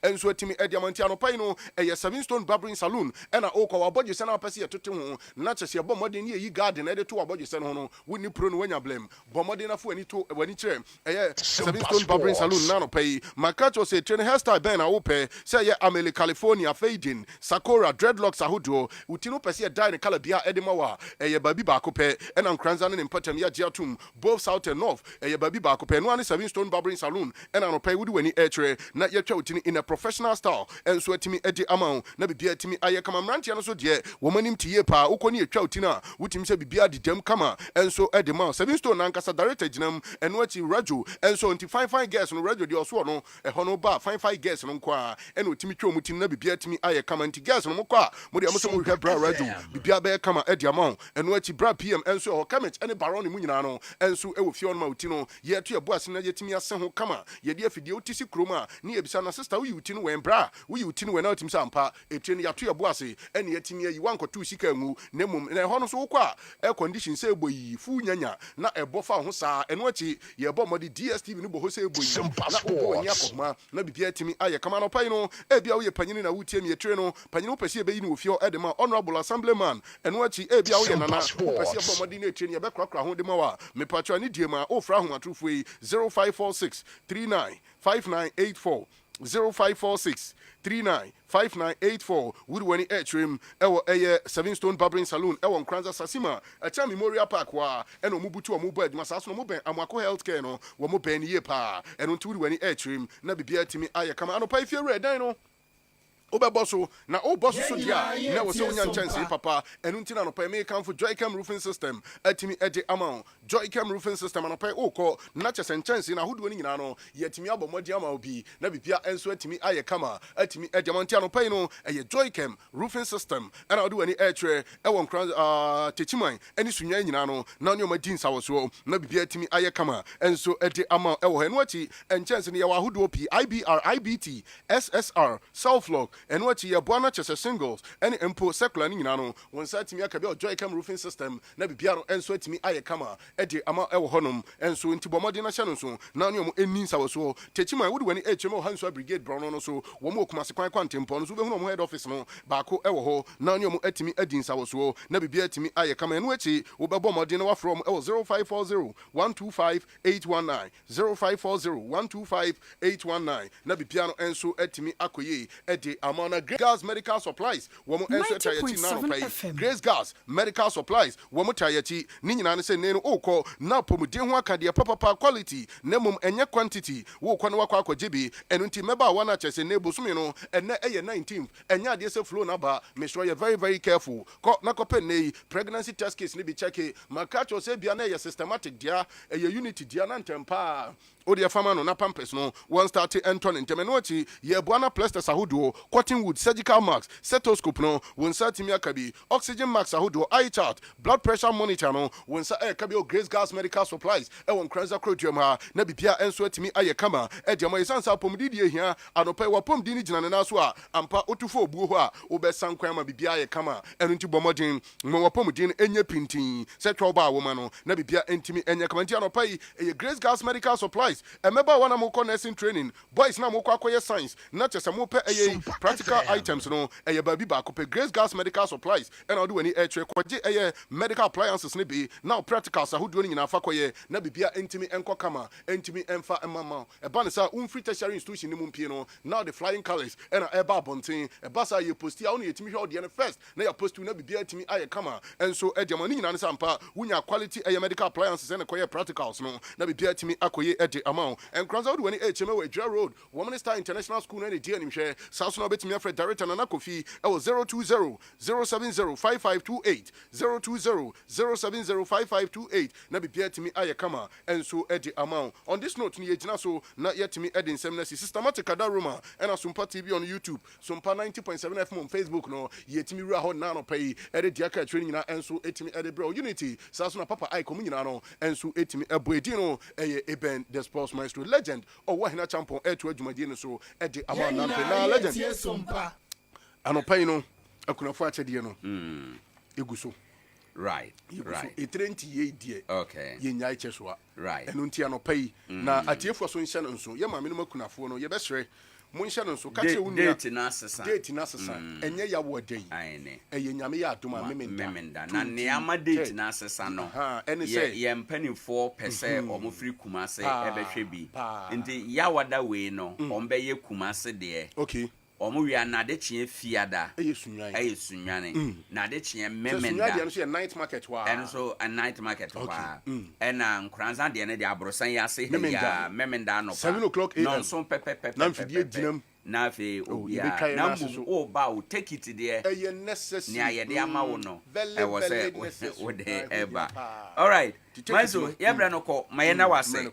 enso etimi edi amantia no pai no eye Seven Stone Barbering Salon ena okwa wabodje se na pese yetote ho na che se bomode ne yi garden edi to wabodje se no no woni pro no wanya blem bomode na fo ani to wani kire eye Seven Stone Barbering Salon na no pay makato se train hairstyle ben na wope say ye Ameli California fading Sakura dreadlocks ahodo utino pese dye ne color bia edemawa eye babi ba kope ena Nkoranza ne mpatam ya giatum both south and north eye babi ba kope no ane Seven Stone Barbering Salon ena no pay wudi wani etre na ye twa utini in a professional style enso etimi edi amount na bibia etimi aye kama mrantia no so de womanim tie pa ukoni etwa utina wutim se bibia didem kama enso edema Seven Stone na nkasa director ginam eno achi radio enso 25 guests no radio de oso no e hono ba 55 guests no kwa eno otimi twa omutim na bibia timi aye kama nti guests no mokwa mo de amoso mo hwe bra radio bibia be kama edi amount eno achi bra pm enso ho comment ene baron mu nyina no enso e wo fie on ma utino ye to ye boase na yetimi ase ho kama ye de afidie otisi kroma ni ebisa na sister wo utino wen bra wo utino wen na otim sampa etwe ya to ye boase ene yetimi ayi wankoto sika ngu na mum na hono so kwa air condition se eboyi fu nyanya na ebofa ho saa eno achi ye bo modi DSTV no bo ho se eboyi na woni akoma na bibia timi aye kama no pai no e bia wo ye panyini na wutie mi etre no panyini wo pese e beyi ni wo fio edema honorable assemblyman eno achi e bia wo ye nana wo pese e bo modi na etre ni e be krakra ho de ma wa me patwa ni die ma o fra ho atrofo yi 0546 39 5984 0546 395984 Woodwani Etrim Ewo Eye 7 Stone Barbering Saloon Ewo Nkoranza Sasima Acha Memorial Park wa eno mubutu omubu adwuma saso no muben amako healthcare no wo muben ye pa eno nti Woodwani Etrim na bibia timi aye kama anopa ifie redan no Obaboso na oboso so dia na wo se onya chance papa enu ntina no pa me kan for Joycam roofing system atimi ede amount Joycam roofing system no pa okọ na chance chance na hodo ni nyina no yetimi abomodi ama obi na bibia enso atimi aye kama atimi ede monti no pa no eye Joycam roofing system ana odo wani etre e won kran techiman eni sunwa nyina no na ne omadi nsa wo so na bibia atimi aye kama enso ede amount e wo hanu achi en chance ne ye wa hodo pi IBR IBT SSR self lock enu achi ye boana chese singles ene empo secular ni nyina no won sa atimi aka be Joycam roofing system na bibia no enso atimi aye kama ede ama ewo honom enso nti bomodi na hye no so na ne omo eni nsa wo so techiman wodi wani HMO Hanso Brigade Brown no so wo mo okuma se kwan kwantempo no so be hu no head office no baako ewo ho na ne omo atimi adi nsa wo so na bibia atimi aye kama enu achi wo be bomodi na wa from ewo 0540 125 819 0540 125 819 na bibia no enso atimi akoye ede amana Gas Medical Supplies wo mo enso tayati na no pay Grace Gas Medical Supplies wo mo tayati ni nyina ne se ne no okọ na pomuden ho akade papa quality na mum enye quantity wo kọ no wakọ akọjebi enu nti meba wa na chese ne bosumi no enne eye 19th enye ade se flow na ba make sure you very careful ko na ko pen nei pregnancy test case ni bi check makacho se bia na eye systematic dia eye unity dia na ntempa Odia fama no na pampers no one start Anton Ntemenochi ye buana plasters ahodo cotton wood surgical marks stethoscope no won start mi akabi oxygen mask ahodo eye chart blood pressure monitor no won sa akabi Grace Gas Medical Supplies e won Nkoranza Kroduam ha na bibia enso atimi aye kama e de mo yesansa pomdi die hia anopa wa pomdi ni ginane na so a ampa otufo obuo ho a obesan kwan ma bibia aye kama enu nti bomodin mo wa pomdi enye pintin se twoba wo ma no na bibia entimi enye kama nti anopa yi e Grace Gas Medical Supplies Emeba wana mo nursing training boys na mo kwakoye science na chese mo pe practical items no eye baby ba ko pe Grace Gas Medical Supplies and odo wani etre kwaje medical appliances ne bi now practicals ahodo ni nyina fa koye na bibia entimi enko kama entimi emfa emama e ba ne sa umfree tertiary institution ni mu mpie no now the flying colors and eba bonten e ba sa ye posti a woni yetimi hwe ode ne first na ya posti na bibia entimi aye kama enso edema ni nyina ne sampa wunya quality medical appliances and koye practicals no na bibia entimi akoye ede amount and Nkoranza would when HMO Adria Road, Woman Star International School and the Share, South Nobet Miafred Director and Kofi, 020 070 5528, 020 070 5528, Nabi Pierre to me Ayakama, and so Eddie amount. On this note, so not yet to me Eddie Semnesi, systematic Kadaruma, and a Sompa TV on YouTube, Sompa 90.7 FM on Facebook, no, yet me Raho Nano Pay, Eddie Diaka training, and so Etimi Eddie Bro Unity, Sasuna Papa I Comunano, and so Etimi Abuedino, Eben, the sports maestro legend, Owoahene Acheampong, to Edumadi, so Eddie Amana, legend. Anopino, Akunafo Achediano, Iguso.
Right.
A 20 year dear.
Okay.
Yenya Cheswa.
Right.
And Untiano pay. Now, at your for so Shannon, so Yama minimum Kunafono, your best ray. Munshanon, so catch you
date in Assassin.
Date in Assassin. And ya word day.
Aine.
A Yamia to my
Memenda. Nanyama date in Assassin.
And say,
Yam penny 4% or more free Kumase, Ebeshebi. And the Yawada way no, Ombe Kumase there.
Okay.
Omo wi anade chie fiada sunyane na de chie memenda
so night market wa
and so a night market wa and Nkoranza de ne de abrosan yase ya memenda no
7 o'clock
no so pepe
na mfidie dinam
na fe obia na mbu o ba o take it there
necessary
ni ayede ama wo no e wo se wo de eba all right Mazo yebra no ko mayena wase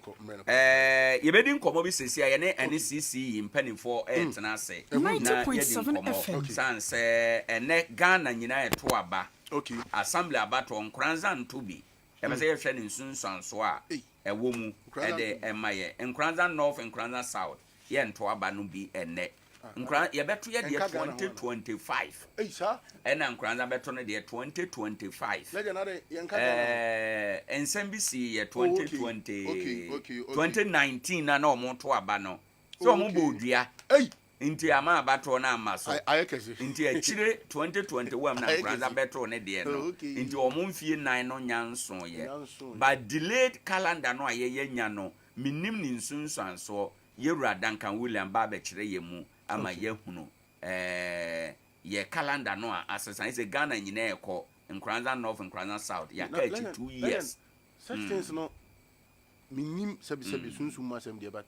ye bedi nkomo bi sesi aye ne NCC mpanimfo etena ase
90.7 FM
sanse ene Ghana nyina eto aba
okay
assembly abato Nkoranza ntobi e be se ye hwe ne nsunsanso a ewo mu e de emaye Nkoranza North Nkoranza South ye nto aba no bi ene Nkoranza ye beto ye de 2025
sir
ena Nkoranza beto ne de 2025
legend ade yenka
NCBC ye 2020 2019 na omo to aba no so omo bodua nti ama abato na amaso
ayekese
nti akire 2021 na Nkoranza beto ne de no nti omo mfie 9 no nyanso ye but delayed calendar no aye nya no minim ni nsunsanso yewura Duncan William ba be kire yemu ama yehunu ye calendar no asesa is a Ghana nyina ekọ Nkoranza North Nkoranza South ya ka 2 years
such things no minim sabi sunsun ma sam de but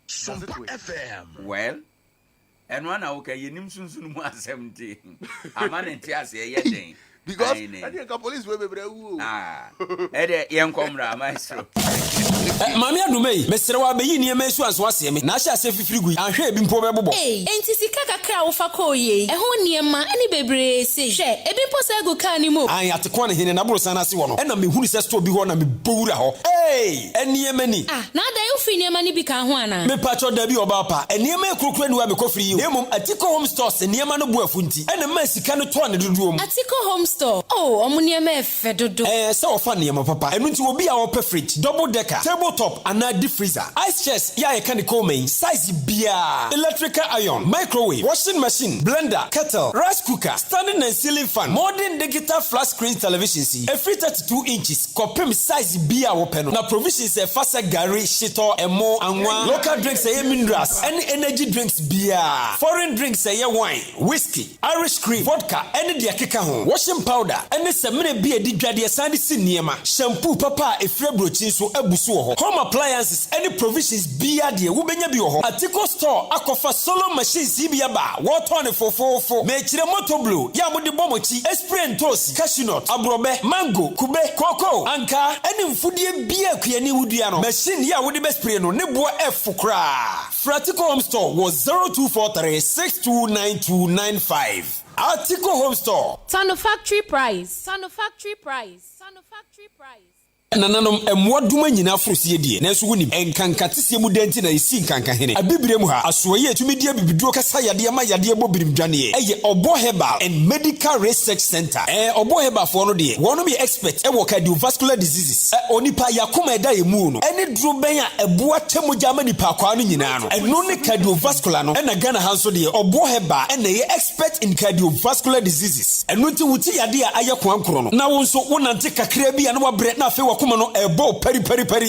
Sompa FM.
well eno na wo ka yenim sunsun mu asem de amane nti ase ye den
because I think the police will be brave.
Ede yenkomra maestro.
Mami adumei, mesrewa be yi niam esu anso ase me. Na ahia ase fifiri gu. Ahwe bi mpo bebobo.
Enti sika kakra wo fa ko ye. Eho niema ani bebre se. Hwe, ebi mpo se gu kan ni mo.
An atekwa ne hene na boro sana ase wo no. E na me hunu se store bi ho na me bowura ho. Eniema ni.
Na da you fi niema ni bi kan ho ana.
Me pacho da bi oba pa. Eniema ekrokro ni wa me kofiri yi. Nemom Atiko Home Stores eniema no bu afunti. E na ma sika no to ne dodo mu.
Atiko Home Store. Oh, omuniema efe dodo.
Se ofa niema papa. Enu nti obi a wo pe fridge, double decker, tabletop and deep freezer, ice chest, ya can call me size beer, electrical iron, microwave, washing machine, blender, kettle, rice cooker, standing and ceiling fan, modern digital flat screen television, a free 32 inches, copy size beer open. Now provisions a faster gari, shito, and more and one. Local drinks a minerals, any energy drinks beer, foreign drinks a wine, whiskey, Irish cream, vodka, any dia kika washing powder, any semine beer di gradia sandy sinema, shampoo papa a frebro so ebusu home appliances, any provisions beer dear wubenya bi ho Atiko store akofa solo machines bia ba water on 444 me kire moto blue ya mudi bomochi spray and toast cashew nut abrobe mango kube cocoa anka any mfudie bia kuani wudua no machine ya wudi be spray no ne bo f kra Atiko Home Store was 0243629295 Atiko Home Store
Tano factory price. Tano factory price. Tano factory price.
Nananom emwaduma nyina frosie die na so woni enkankatesie mu denti na isi nkanka hene abibire mu ha asoye tumidie bibiduo kasa yade ma yade bobirim dwane eye obo herbal and medical research center obo herbal for no de wono be expert e wo cardiovascular diseases onipa yakoma eda emu no ene duro ben a eboa temoja ma nipa kwa no nyina no eno ne cardiovascular no na Ghana hanso de obo herbal ene ye expert in cardiovascular diseases eno nti wuti yade a ayekwa nkoro no na wonso wonante kakra bi a na wabre na afi kuma no ebo peri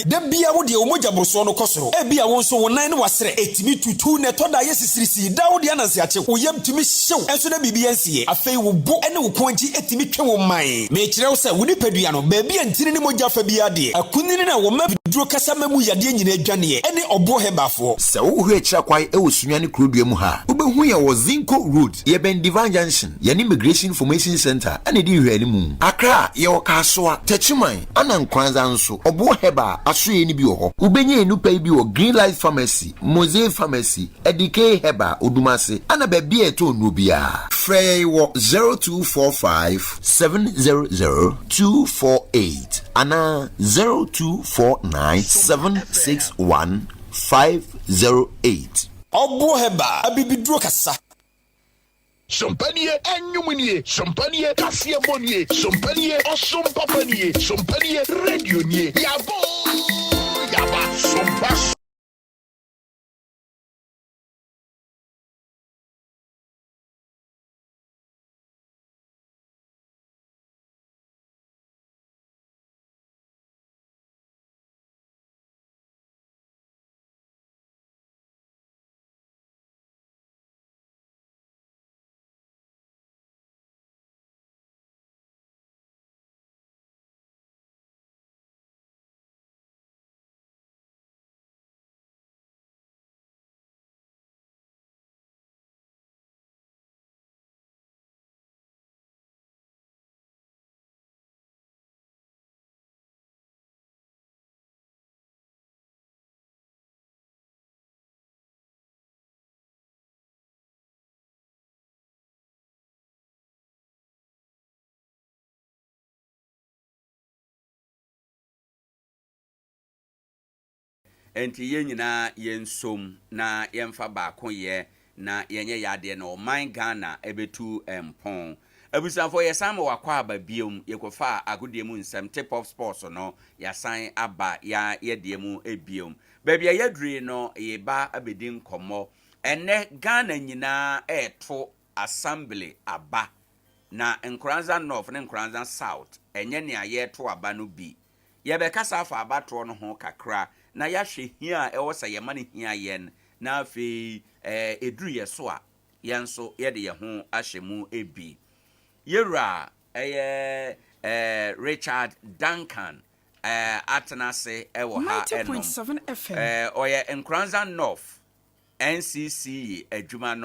de bia wo de omoja borso no kosoro e bia won so wonan ne wasere etimi tutu ne to da yesisirisi da wo de ananse ache wo yam timi hyew enso na bibia nsie afei wo bo ene wo konji etimi twe wo man me kire wo se wo ni padua no ba bia ntini ne moja fa bia de akunini na wo mabiduro kasa mamu yade nyina adwane ene obo hebafo
se wo hu akira kwai e wo sunyane krodua mu ha wo behu ye wo Zinco Road ye ben Divine Junction ye ni Immigration Information Center ene di hwani mu Accra ye wo kasoa tachiman ana Nkoranza nso obo heba asoye ni bi ho ubenye enupa bi wo Green Light Pharmacy Mosaic Pharmacy Edike heba odumase ana ba bia eto no bia frey wo 0245 700 248 ana 0249 761 508
obo heba abibiduro kasa
Champagne enyumunie, champagne kasie monie, champagne osompapanie, champagne radionie. Yabo, yaba sompa.
Enti ye nyina yensom na yemfa baako ye na yenye yade na oman Ghana ebetu empon abusafo yesam wakwa aba biom yekofa agodie mu nsem tip of sports no yasan aba ya yede mu ebiom babia yadure no yeba abedin komo ene Ghana nyina eto assembly aba na Nkoranza North na Nkoranza South enye ne ayeto aba no bi yɛbɛkasa afa abatoro no ho kakra na yɛahwɛ hia a ɛwɔ sɛ yɛma no hia yɛn na afei ɛduru yɛ so a yɛn nso yɛde yɛn ho ahyɛ mu ebi yɛwura ɛyɛ Richard Duncan atena se ɛwɔ ha
90.7 FM
ɔyɛ Nkoranza North NCC adwuma no